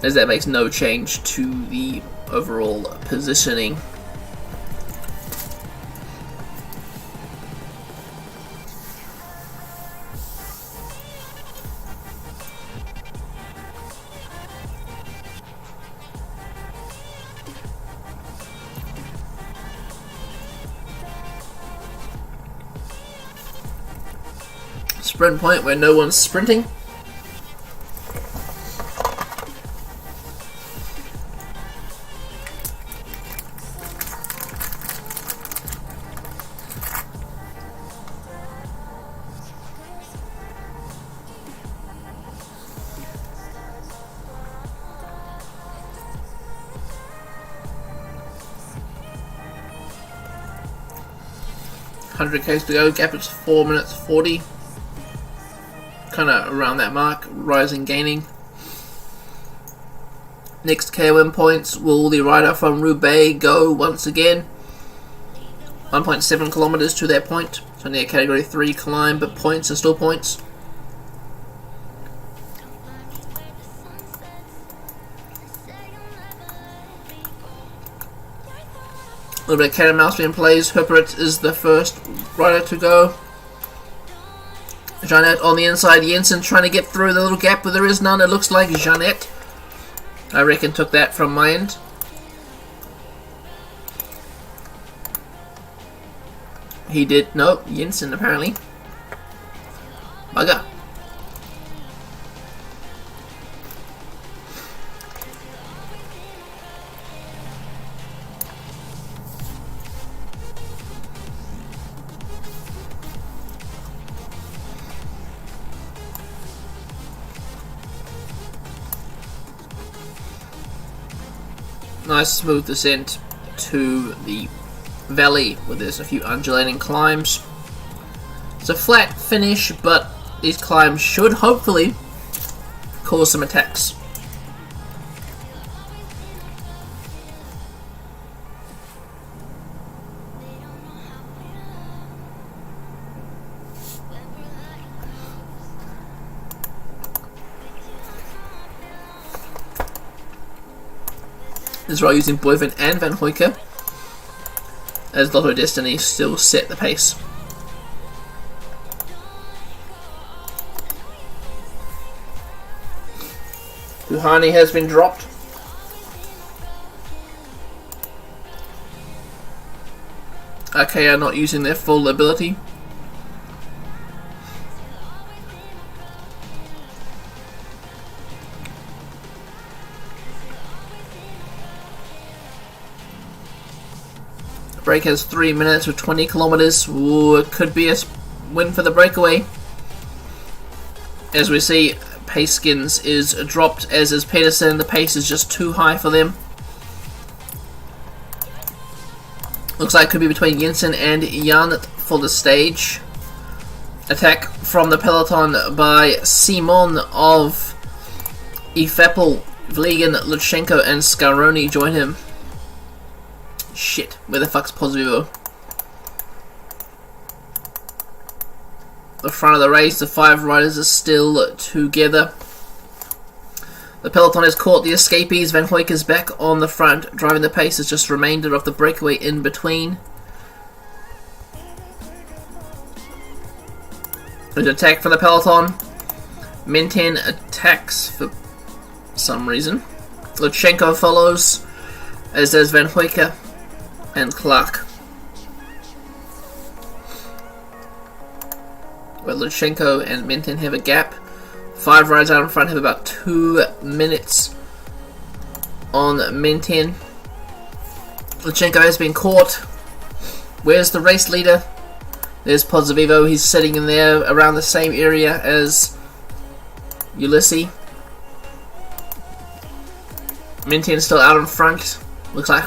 as that makes no change to the overall positioning. Sprint point where no one's sprinting. K's to go, gap is 4 minutes 40. Kind of around that mark, rising, gaining. Next KOM points, will the rider from Roubaix go once again? 1.7 kilometers to their point. It's only a category 3 climb, but points are still points. A little bit of cat and mouse being plays. Huperitz is the first rider to go. Jeanette on the inside. Jensen trying to get through the little gap, but there is none. It looks like Jeanette, I reckon, took that from my end. He did. No, Jensen apparently. Bugger. Nice smooth descent to the valley where there's a few undulating climbs. It's a flat finish, but these climbs should hopefully cause some attacks. Israel using Boyven and Van Hoyke, as Lotto Destiny still set the pace. Buhani has been dropped. Okay, are not using their full ability. break has 3 minutes with 20 kilometers. Ooh, it could be a win for the breakaway. As we see, Paceskins is dropped, as is Pedersen. The pace is just too high for them. Looks like it could be between Jensen and Janert for the stage. Attack from the peloton by Simon of Ifepel, Vliegen, Lutsenko and Scaroni join him. Shit, where the fuck's Pozzovivo? The front of the race, the 5 riders are still together. The peloton has caught the escapees. Van Hoyk is back on the front, driving the pace. Is just remainder of the breakaway in between. There's an attack for the peloton. Minten attacks for some reason. Lutsenko follows, as does Van Hoyk and Clark. Where Lutsenko and Minten have a gap. 5 riders out in front have about 2 minutes on Minten. Lutsenko has been caught. Where's the race leader? There's Pozzovivo. He's sitting in there around the same area as Ulysses. Minten is still out in front. Looks like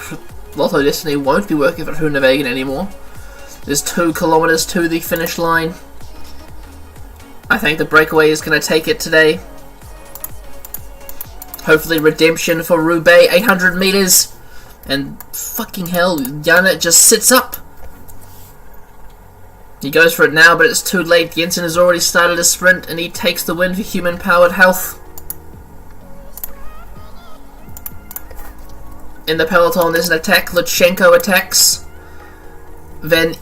Lotto Destiny won't be working for Groenewegen anymore. There's 2 kilometers to the finish line. I think the breakaway is going to take it today. Hopefully redemption for Roubaix. 800 meters. And fucking hell, Janert just sits up. He goes for it now, but it's too late. Jensen has already started a sprint, and he takes the win for human-powered health. In the peloton, there's an attack. Lutsenko attacks. Van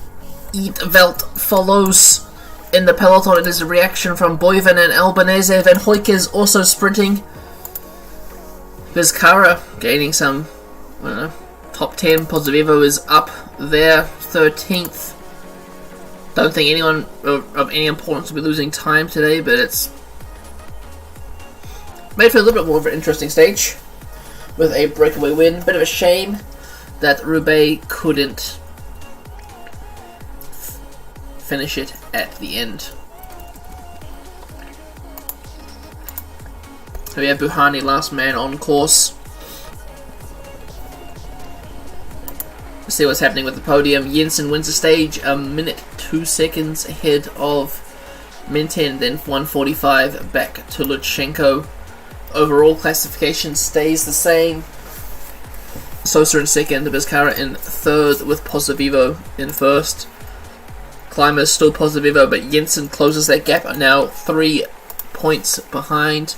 Eetvelt follows. In the peloton, it is a reaction from Boyven and Albanese. Van Hoyk is also sprinting. Vizcarra gaining some, I don't know, top 10. Pozzovivo is up there, 13th. Don't think anyone of any importance will be losing time today, but it's made for a little bit more of an interesting stage with a breakaway win. Bit of a shame that Roubaix couldn't finish it at the end. So we have Buhani, last man on course. Let's see what's happening with the podium. Jensen wins the stage, a minute 2 seconds ahead of Minten, then 1:45 back to Lutsenko. Overall classification stays the same. Sosa in second, Vizcarra in third, with Pozzovivo in first. Climbers still Pozzovivo, but Jensen closes that gap, now 3 points behind.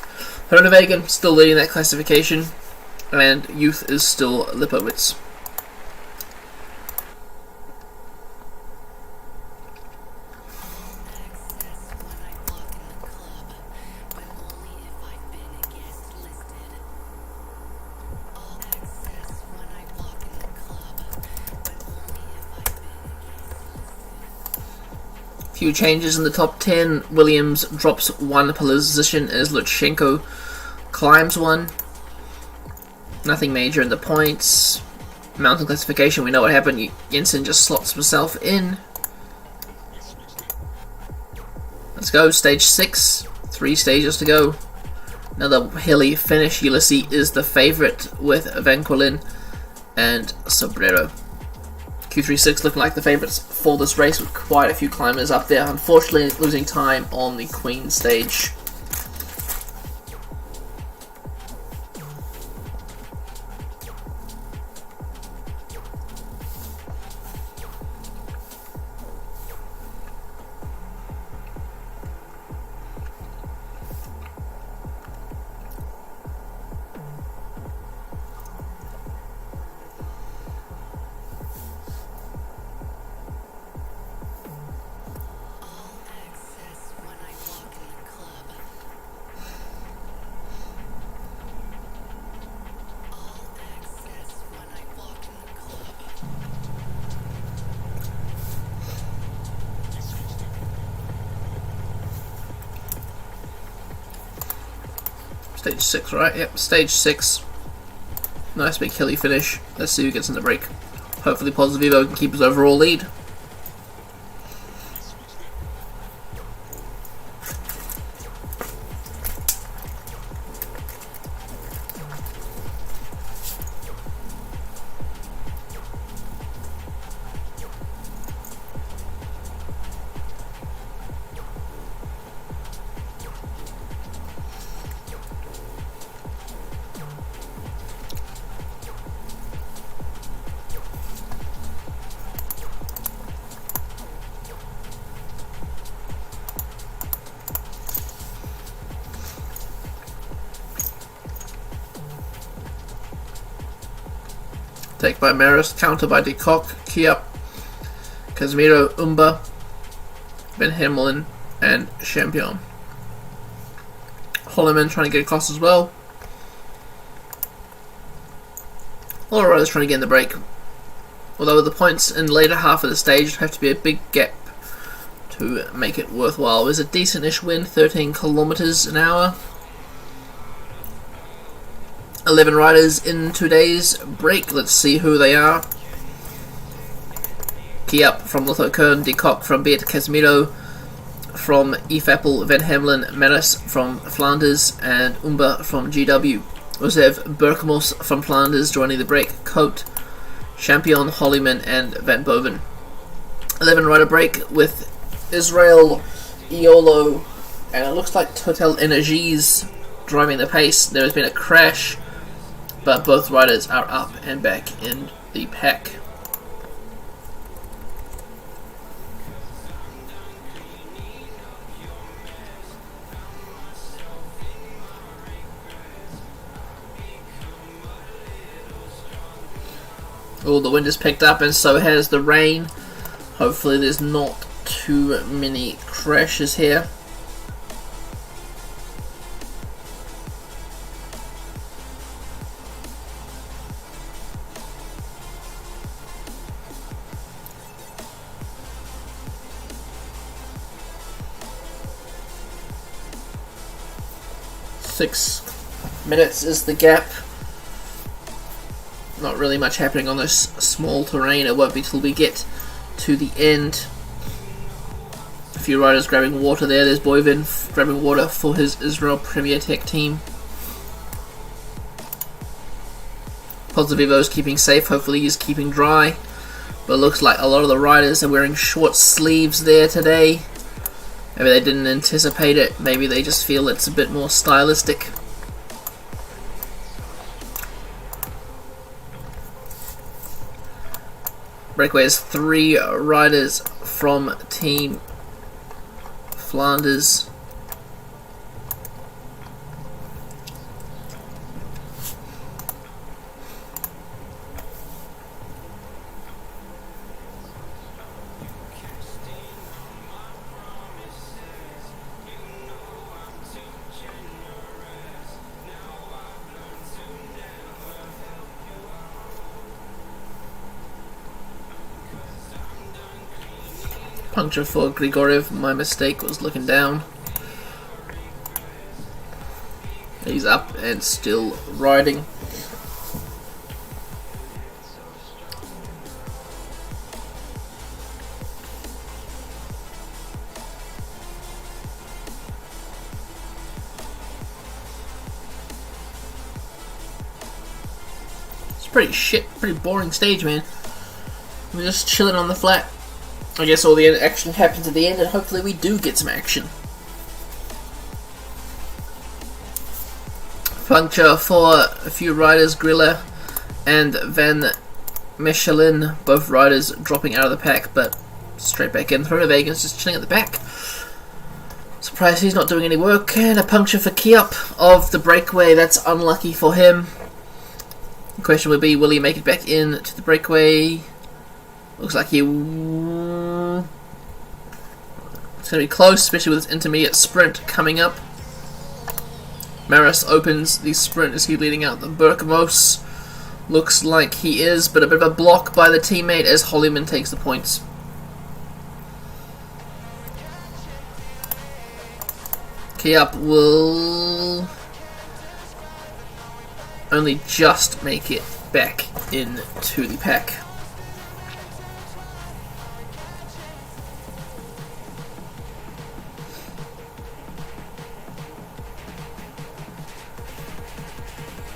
Groenewegen still leading that classification, and Youth is still Lipowitz. Few changes in the top 10. Williams drops 1 position as Lutsenko climbs 1. Nothing major in the points. Mountain classification, we know what happened. Jensen just slots himself in. Let's go, stage 6. 3 stages to go. Another hilly finish. Ulysses is the favourite with Van Quillen and Sobrero. Q36 looking like the favourites for this race, with quite a few climbers up there. Unfortunately, losing time on the Queen stage. Stage 6, right? Yep, stage 6. Nice big hilly finish. Let's see who gets in the break. Hopefully Positivo can keep his overall lead. Take by Maris, counter by De Kock, Kiap, Casemiro, Umba, Ben Hemlin, and Champion. Holloman trying to get across as well. All the riders trying to get in the break. Although the points in the later half of the stage have to be a big gap to make it worthwhile. It was a decent-ish win, 13 kilometers an hour. 11 riders in today's break. Let's see who they are. Kiap from Lotho Kern, De Kock from Beat, Casemiro from Efapple, Van Hemlen, Maris from Flanders, and Umba from GW. We also have Berkemos from Flanders joining the break, Cote, Champion, Hollyman, and Van Boven. 11 rider break with Israel, Iolo, and it looks like Total Energies driving the pace. There has been a crash, but both riders are up and back in the pack. Oh, the wind has picked up and so has the rain. Hopefully there's not too many crashes here. Six minutes is the gap. Not really much happening on this small terrain. It won't be till we get to the end. A few riders grabbing water there. There's Boyvin grabbing water for his Israel Premier Tech team. Positivo's keeping safe. Hopefully he's keeping dry. But it looks like a lot of the riders are wearing short sleeves there today. Maybe they didn't anticipate it. Maybe they just feel it's a bit more stylistic. Breakaway has 3 riders from Team Flanders. Puncture for Grigoriev. My mistake, was looking down. He's up and still riding. It's pretty boring stage, man. We're just chilling on the flat. I guess all the action happens at the end, and hopefully we do get some action. Puncture for a few riders, Grilla and Van Michelin, both riders dropping out of the pack, but straight back in. Groenewegen's just chilling at the back. Surprised he's not doing any work. And a puncture for Kiap of the breakaway. That's unlucky for him. The question would be, will he make it back in to the breakaway? Looks like he... It's going to be close, especially with his intermediate sprint coming up. Maris opens the sprint. Is he leading out the Berkemos? Looks like he is, but a bit of a block by the teammate as Hollyman takes the points. Kiap will only just make it back into the pack.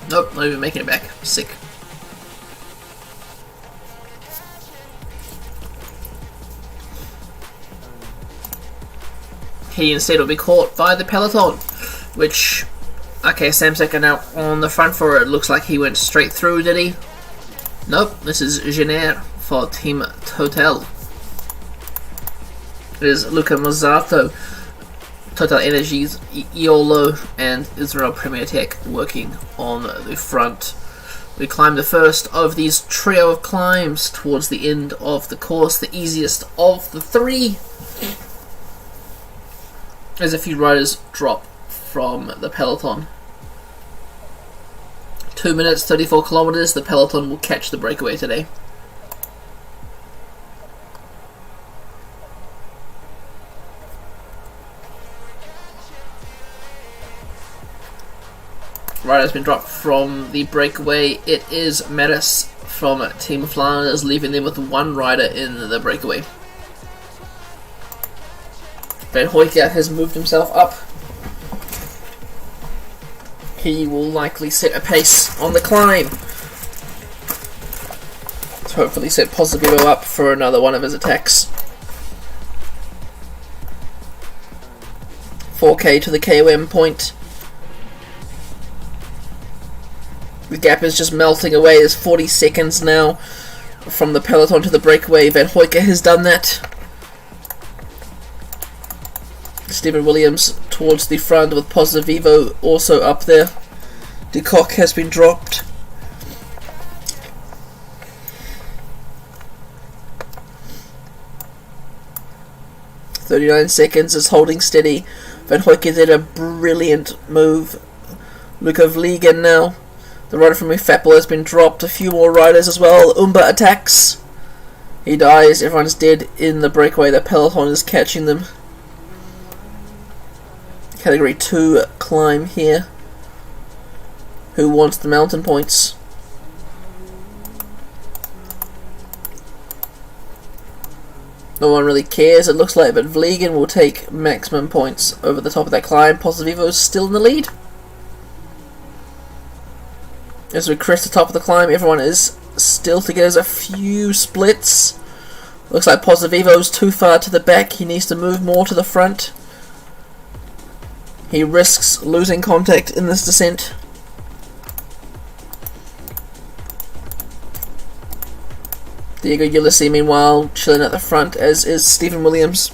Nope, not even making it back. Sick. He instead will be caught by the peloton, which, okay, Sam second now on the front for it. Looks like he went straight through, did he? Nope, this is Jenner for Team Total. It is Luca Mazzato, Total Energies, Iolo, and Israel Premier Tech working on the front. We climb the first of these trio of climbs towards the end of the course, the easiest of the three. As a few riders drop from the peloton. 2 minutes, 34 kilometers. The peloton will catch the breakaway today. Rider has been dropped from the breakaway. It is Metis from Team Flanders, leaving them with one rider in the breakaway. Van Hoyke has moved himself up. He will likely set a pace on the climb to hopefully set Pozzovivo up for another one of his attacks. 4k to the KOM point. The gap is just melting away. There's 40 seconds now from the peloton to the breakaway. Van Hoyke has done that. Stephen Williams towards the front with Pozzovivo also up there. De Kock has been dropped. .39 seconds is holding steady. Van Hoyke did a brilliant move. Luca Vliegen now. The rider from Ufapel has been dropped. A few more riders as well. Umba attacks. He dies. Everyone's dead in the breakaway. The peloton is catching them. Category 2 climb here. Who wants the mountain points? No one really cares, it looks like, but Vliegen will take maximum points over the top of that climb. Pozzovivo's still in the lead. As we crest the top of the climb, everyone is still together. There's a few splits. Looks like Pozzovivo's too far to the back. He needs to move more to the front. He risks losing contact in this descent. Diego Ulysses, meanwhile, chilling at the front, as is Stephen Williams.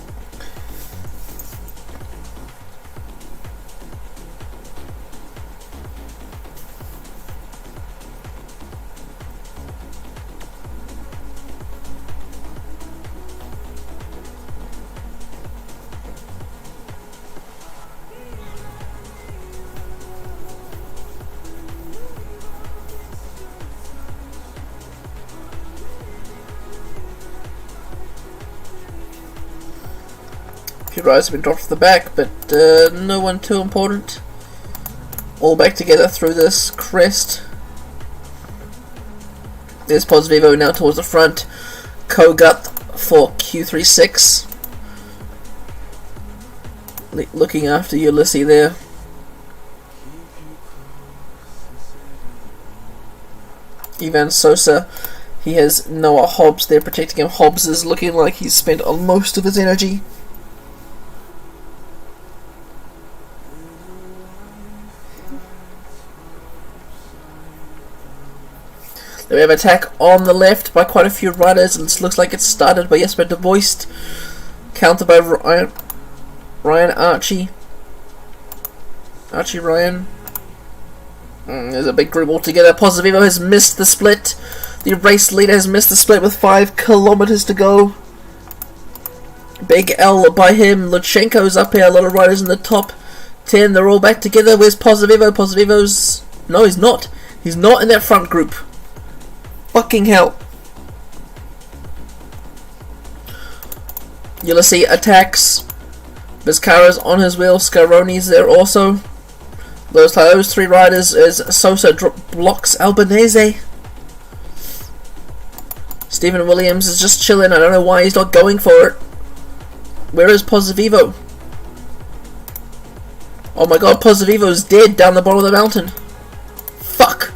Few riders have been dropped to the back, but no one too important. All back together through this crest. There's Pozzovivo now towards the front. Kogut for Q36. Looking after Ulysses there. Ivan Sosa. He has Noah Hobbs there protecting him. Hobbs is looking like he's spent most of his energy. We have attack on the left by quite a few riders. It looks like it's started by Jesper de Voist, countered by Ryan Archie. Ryan. There's a big group all together. Pozzovivo has missed the split. The race leader has missed the split with 5 kilometers to go. Big L by him. Lutsenko's up here. A lot of riders in the top 10. They're all back together. Where's Pozzovivo? Pozzovivo's... No, he's not. He's not in that front group. Fucking hell. Ulysses attacks. Vizcarra's on his wheel. Scaroni's there also. Those 3 riders as Sosa blocks Albanese. Stephen Williams is just chilling. I don't know why he's not going for it. Where is Pozzovivo? Oh my god, Pozzovivo's dead down the bottom of the mountain. Fuck.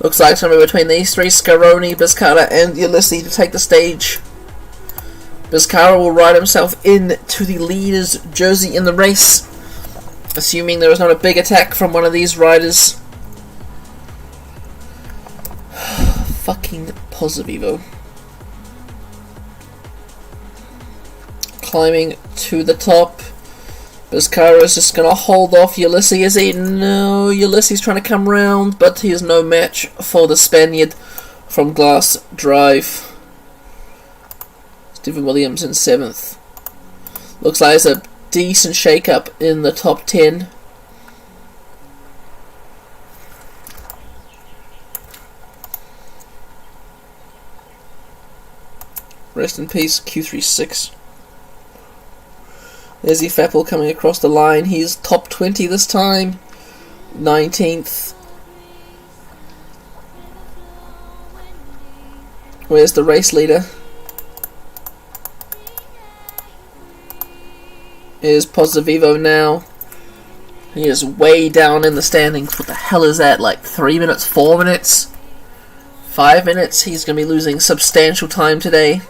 Looks like it's going to be between these three, Scaroni, Biscara, and Ulysses to take the stage. Biscara will ride himself into the leader's jersey in the race, assuming there is not a big attack from one of these riders. Fucking Pozzovivo. Climbing to the top. Biscara is just going to hold off Ulysses, is he? No, Ulysses trying to come round, but he is no match for the Spaniard from Glass Drive. Stephen Williams in 7th. Looks like it's a decent shake-up in the top 10. Rest in peace, Q36. There's Fappel coming across the line. He's top 20 this time. 19th. Where's the race leader? Here's Pozzovivo now. He is way down in the standings. What the hell is that? Like 3 minutes? 4 minutes? 5 minutes? He's going to be losing substantial time today.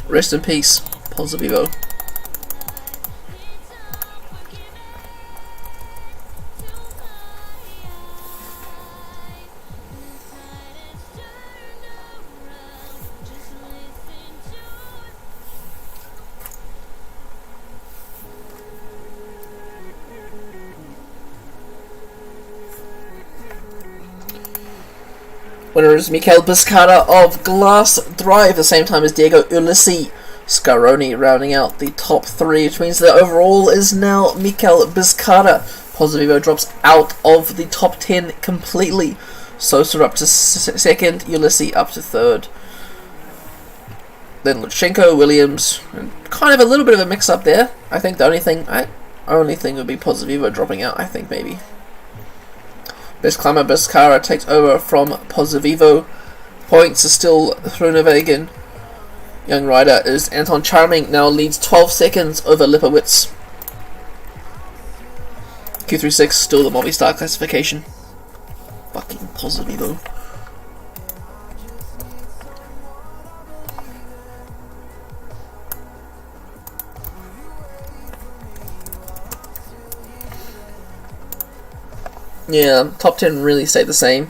Rest in peace, Pozzovivo. Winner is Mikel Biscara of Glass Drive, at the same time as Diego Ulysses Scaroni rounding out the top 3, which means that overall is now Mikel Biscara. Pozzovivo drops out of the top 10 completely. Sosa up to 2nd, Ulysses up to 3rd. Then Lutsenko, Williams, and kind of a little bit of a mix-up there. I think the only thing would be Pozzovivo dropping out, I think, maybe. Best climber Biscara takes over from Pozzovivo. Points are still Groenewegen. Young rider is Anton Charming, now leads 12 seconds over Lipowitz. Q36 still the Movistar classification. Fucking Pozzovivo. Yeah, top 10 really stayed the same.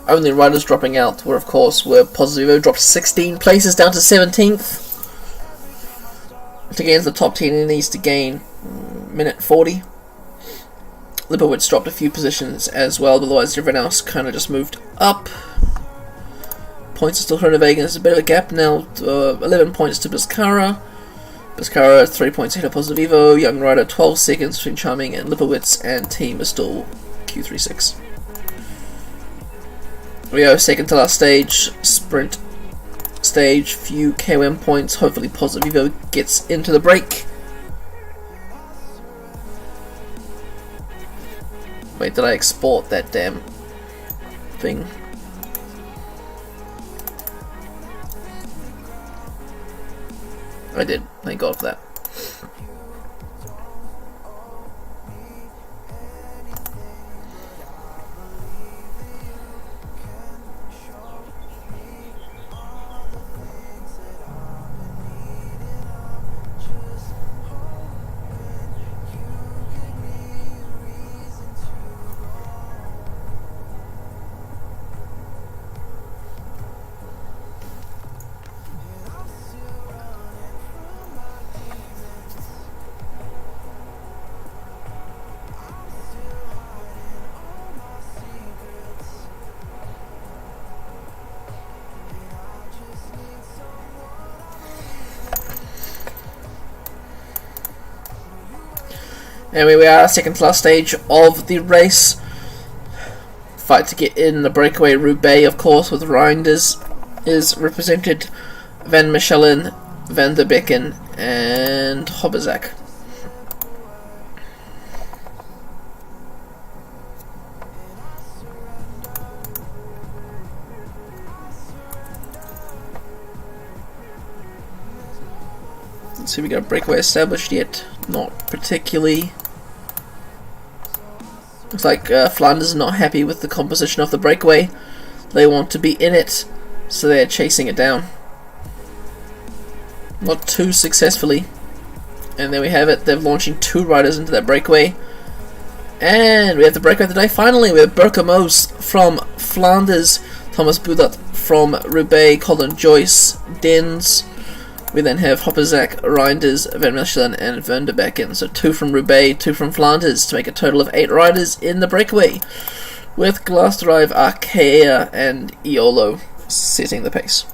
Only riders dropping out were Pozzovivo dropped 16 places down to 17th. To get into the top 10 he needs to gain minute 40. Lipowitz dropped a few positions as well, but otherwise everyone else kind of just moved up. Points are still Groenewegen, there's a bit of a gap now, 11 points to Biscara. Biscara 3 points ahead of Pozzovivo. Young rider 12 seconds between Charming and Lipowitz, and team is still Q36. We go second to last stage, sprint stage, few KOM points. Hopefully Pozzovivo gets into the break. Wait, did I export that damn thing? I did, thank God for that. Anyway, we are second to last stage of the race. Fight to get in the breakaway Roubaix, of course, with Reinders is represented Van Mechelen, Van der Becken, and Hobbezak. Let's see if we got a breakaway established yet. Not particularly. Looks like Flanders is not happy with the composition of the breakaway. They want to be in it, so they're chasing it down. Not too successfully. And there we have it. They're launching 2 riders into that breakaway. And we have the breakaway of the day finally. We have Berkemos from Flanders, Thomas Boudot from Roubaix, Colin Joyce, Dens. We then have Hopperzak, Reinders, Van Mechelen and Van der Becken. So 2 from Roubaix, 2 from Flanders to make a total of 8 riders in the breakaway, with Glass Drive, Arkea and Iolo setting the pace.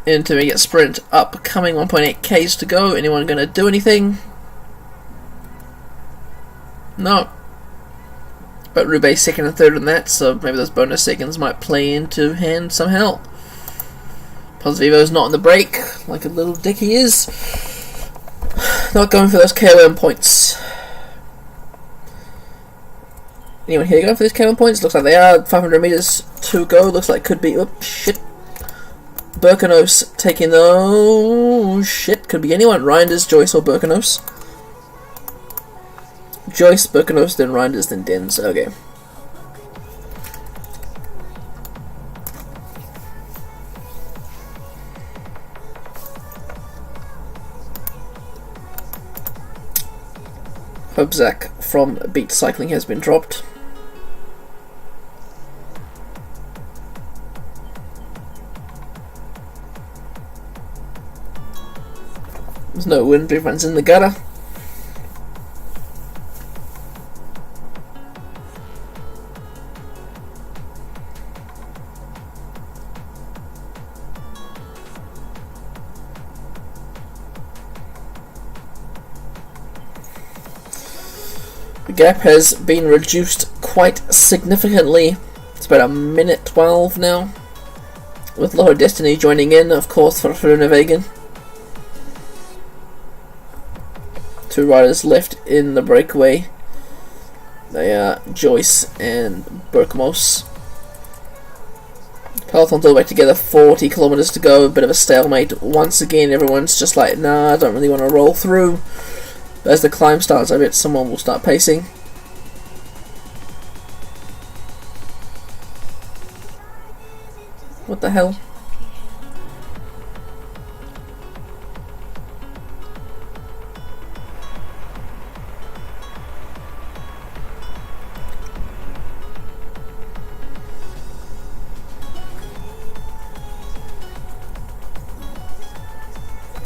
Intermediate sprint upcoming, 1.8 Ks to go. Anyone going to do anything? No. But Roubaix second and third in that, so maybe those bonus seconds might play into hand somehow. Positivo's not in the break, like a little dick he is. Not going for those KOM points. Anyone here going for these KOM points? Looks like they are. 500 meters to go. Looks like could be. Oops, shit. Berkenos taking the. Oh, shit. Could be anyone. Reinders, Joyce, or Berkenos. Joyce, Berkenos, then Reinders, then Dens. Okay. Hopzak from Beat Cycling has been dropped. There's no wind, everyone's in the gutter. The gap has been reduced quite significantly. It's about 1:12 now, with Lotto Destiny joining in, of course, for Groenewegen. 2 riders left in the breakaway. They are Joyce and Berkemos. Peloton's all back together, 40 kilometers to go, a bit of a stalemate. Once again, everyone's just like, nah, I don't really want to roll through. But as the climb starts, I bet someone will start pacing. What the hell?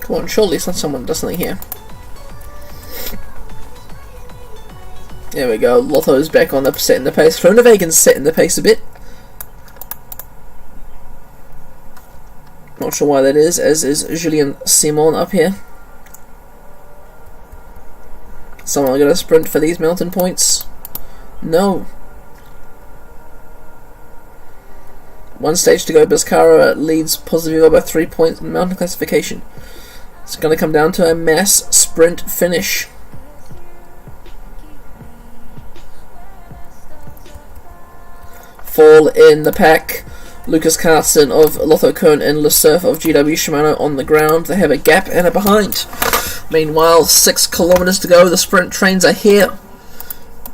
Come on, surely it's not someone does something here. There we go, Lotto's back on the setting the pace. Groenewegen's setting the pace a bit. Not sure why that is, as is Julien Simon up here. Someone gonna sprint for these mountain points? No. 1 stage to go. Biscara leads Positivo by 3 points in the mountain classification. It's gonna come down to a mass sprint finish. Fall in the pack. Lucas Carlson of Lotto Kern and Le Surf of GW Shimano on the ground. They have a gap and a behind. Meanwhile, 6 kilometers to go. The sprint trains are here.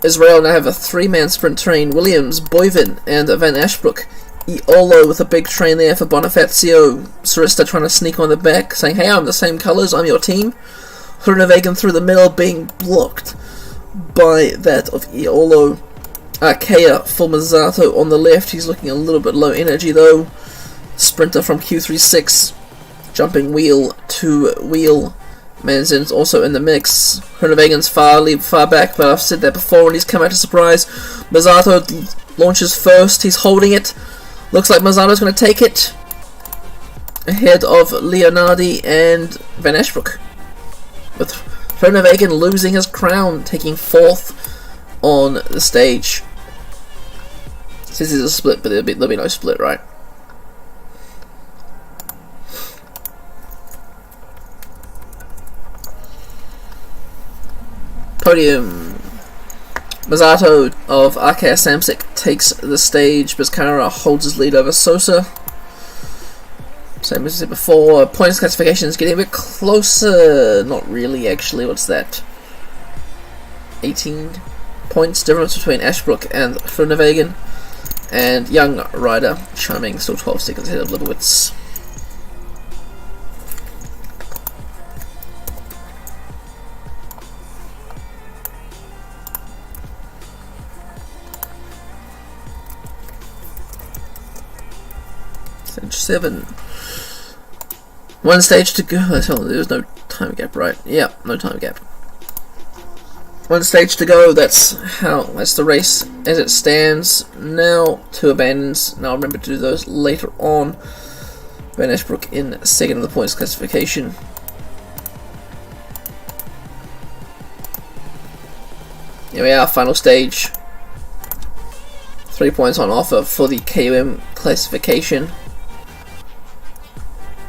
Israel now have a 3-man sprint train. Williams, Boyvin, and Van Ashbrook. Iolo with a big train there for Bonifacio. Sarista trying to sneak on the back, saying, hey, I'm the same colours, I'm your team. Groenewegen through the middle, being blocked by that of Iolo. Arkea for Mazzato on the left. He's looking a little bit low energy though. Sprinter from Q36, jumping wheel to wheel. Manzin's also in the mix. Groenewegen's far back, but I've said that before when he's come out to surprise. Mazzato launches first. He's holding it. Looks like Mazzato's going to take it. Ahead of Leonardi and Van Ashbrook. With Groenewegen losing his crown, taking 4th on the stage. This is a split, but there'll be no split, right? Podium. Mazzato of Arkea Samsic takes the stage. Biscara holds his lead over Sosa. Same as I said before. Points classification is getting a bit closer. Not really, actually. What's that? 18 points difference between Ashbrook and Groenewegen, and young rider Charming still 12 seconds ahead of Littlewitz. Stage 7. One stage to go. There's no time gap, right? Yeah, no time gap. One stage to go. That's the race as it stands now. 2 abandons. Now remember to do those later on. Van Ashbrook in second of the points classification. Here we are, final stage. 3 points on offer for the KOM classification,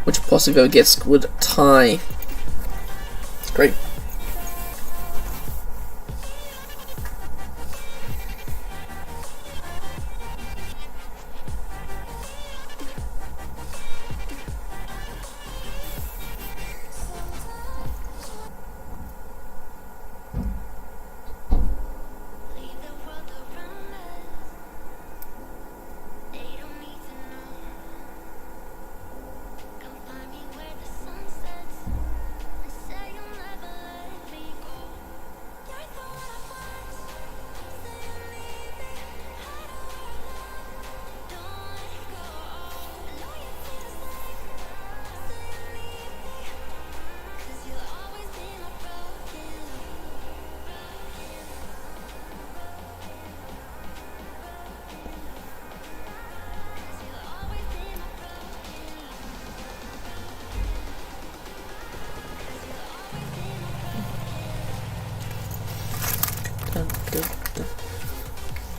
which possibly gets good tie. It's great.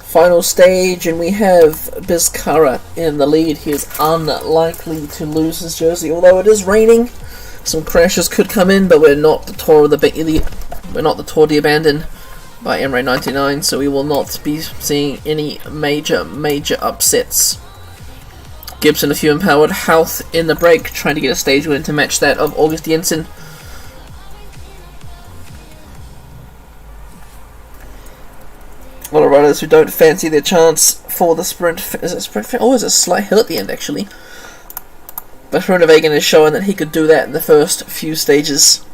Final stage, and we have Bizkarra in the lead. He is unlikely to lose his jersey, although it is raining. Some crashes could come in, but we're not the Tour de Abandon by Emre 99, so we will not be seeing any major upsets. Gibson, a few empowered health in the break, trying to get a stage win to match that of August Jensen. A lot of riders who don't fancy their chance for the sprint. Is it sprint? Oh, is it a slight hill at the end, actually. But Groenewegen has shown that he could do that in the first few stages.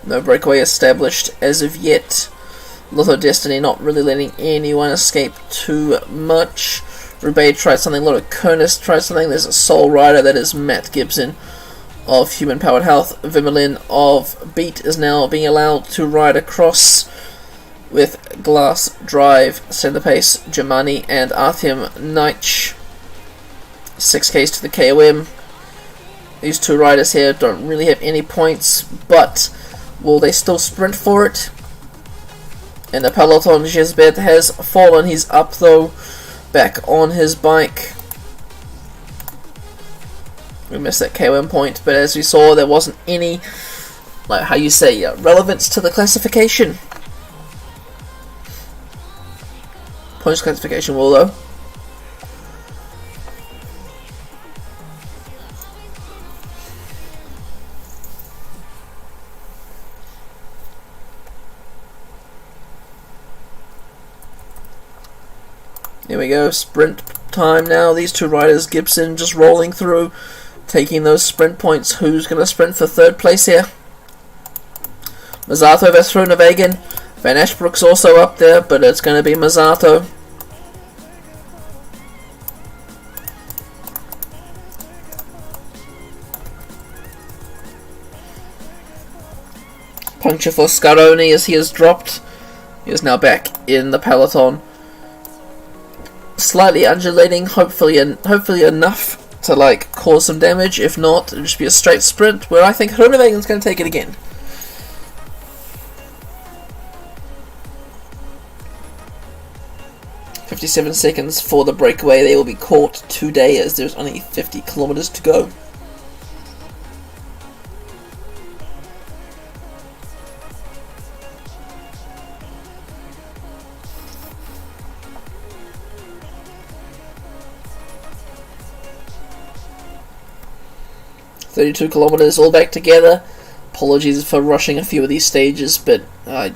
No breakaway established as of yet. Lotto Destiny not really letting anyone escape too much. Roubaix tried something, Lotto Kernis tried something. There's a sole rider, that is Matt Gibson of Human Powered Health. Vermelin of Beat is now being allowed to ride across with Glass Drive, Centre Pace, Germani and Artyom Naich. 6Ks to the KOM. These 2 riders here don't really have any points, but will they still sprint for it? In the peloton, Gisbert has fallen. He's up though, back on his bike. We missed that KOM point, but as we saw, there wasn't any, like how you say, relevance to the classification. Points classification will though. Here we go, sprint time now. These 2 riders, Gibson just rolling through, taking those sprint points. Who's going to sprint for 3rd place here? Mazzato versus Groenewegen. Van Ashbrook's also up there, but it's going to be Mazzato. Puncture for Scaroni as he has dropped. He is now back in the peloton. Slightly undulating, hopefully enough to cause some damage. If not, it'll just be a straight sprint where I think Groenewegen's going to take it again. "57 seconds for the breakaway. They will be caught today as there's only 50 kilometers to go. "32 kilometers all back together. Apologies for rushing a few of these stages, but I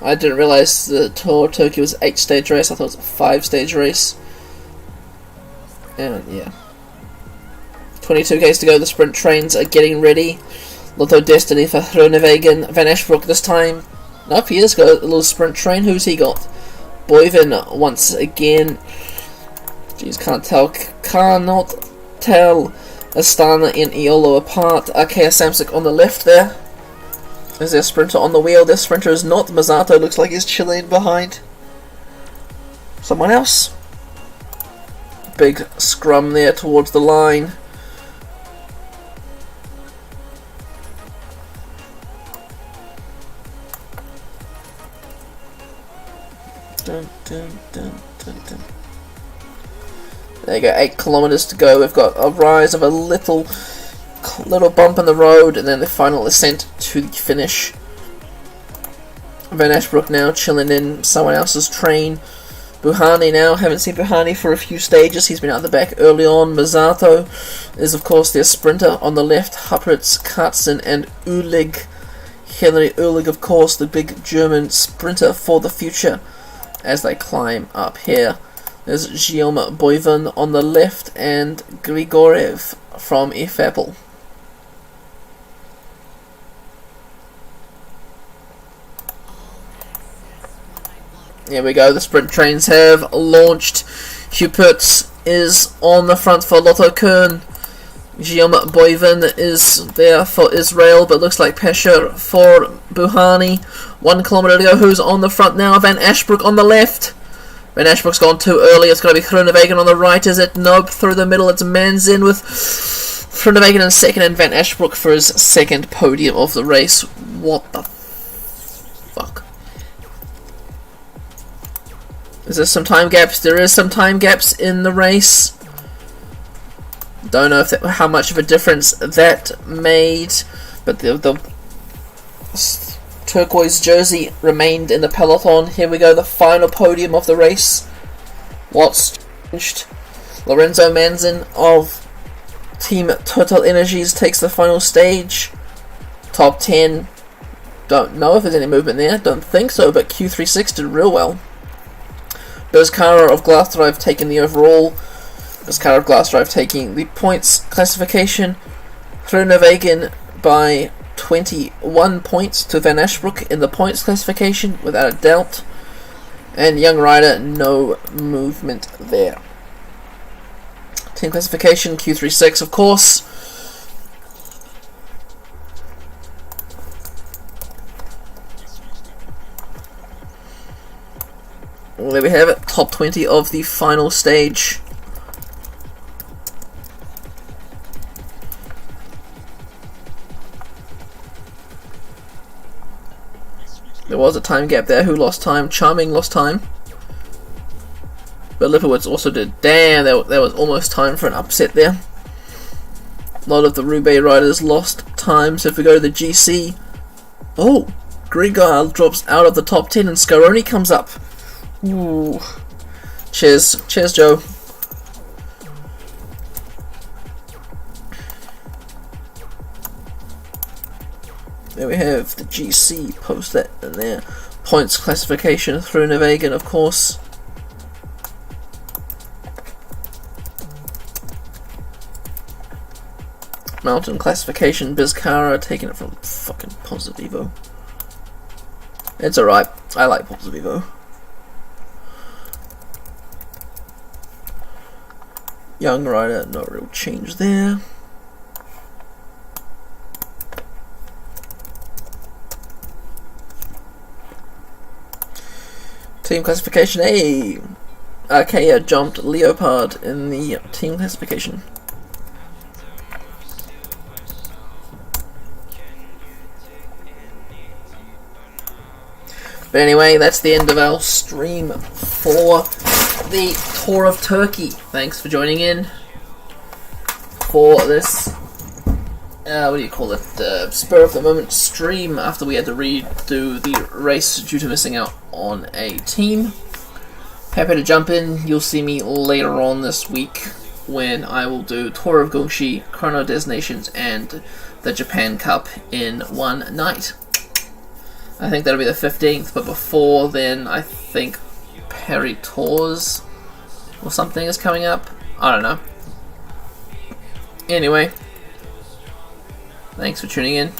didn't realize the Tour of Turkey was 8-stage race. I thought it was a 5-stage race. And yeah. 22Ks to go, the sprint trains are getting ready. Lotto Destiny for Groenewegen. Van Ashbrook this time. Nope, he has got a little sprint train. Who's he got? Boyven once again. Jeez, cannot tell Astana and Iolo apart. Arkea Samsic on the left there. Is there a sprinter on the wheel? This sprinter is not. Mazzato looks like he's chilling behind someone else. Big scrum there towards the line. Dun, dun, dun, dun, dun. There you go, 8 kilometers to go. We've got a rise of a little bump in the road, and then the final ascent to the finish. Van Ashbrook now chilling in someone else's train. Buhani now, haven't seen Buhani for a few stages. He's been out the back early on. Mazzato is of course their sprinter on the left. Huppertz, Katzen and Ulig. Henry Ulig, of course, the big German sprinter for the future as they climb up here. There's Guillaume Boyven on the left and Grigorev from Efapel. Here we go, the sprint trains have launched. Hupert is on the front for Lotto Kern. Guillaume Boyven is there for Israel, but looks like Pesher for Buhani. 1 kilometer to go. Who's on the front now? Van Ashbrook on the left. Van Ashbrook's gone too early. It's going to be Groenewegen on the right, is it? Nope. Through the middle, it's Manzin with Groenewegen in second and Van Ashbrook for his second podium of the race. What the fuck? Is there some time gaps? There is some time gaps in the race. Don't know if how much of a difference that made, but the turquoise jersey remained in the peloton. Here we go, the final podium of the race. What's changed? Lorenzo Manzin of Team Total Energies takes the final stage. Top 10. Don't know if there's any movement there. Don't think so, but Q36 did real well. Bezkara of Glass Drive taking the overall. Bezkara of Glass Drive taking the points classification. Groenewegen by 21 points to Van Ashbrook in the points classification, without a doubt. And Young Rider, no movement there. Team classification, Q36, of course. There we have it, top 20 of the final stage. There was a time gap there. Who lost time? Charming lost time. But Lipowitz also did. Damn, there was almost time for an upset there. A lot of the Roubaix riders lost time. So if we go to the GC... Oh! Grigard drops out of the top 10 and Scaroni comes up. Ooh. Cheers. Cheers, Joe. There we have the GC, post that in there. Points classification, Groenewegen, of course. Mountain classification, Bizcara, taking it from fucking Positivo. It's alright, I like Positivo. Young Rider, no real change there. Team classification A. Arkea jumped Leopard in the team classification. But anyway, that's the end of our stream for the Tour of Turkey. Thanks for joining in for this, what do you call it, spur of the moment stream after we had to redo the race due to missing out on a team. Happy to jump in. You'll see me later on this week when I will do Tour of Gongxi, Chrono Designations, and the Japan Cup in one night. I think that'll be the 15th, but before then, I think Perry Tours or something is coming up. I don't know. Anyway, thanks for tuning in.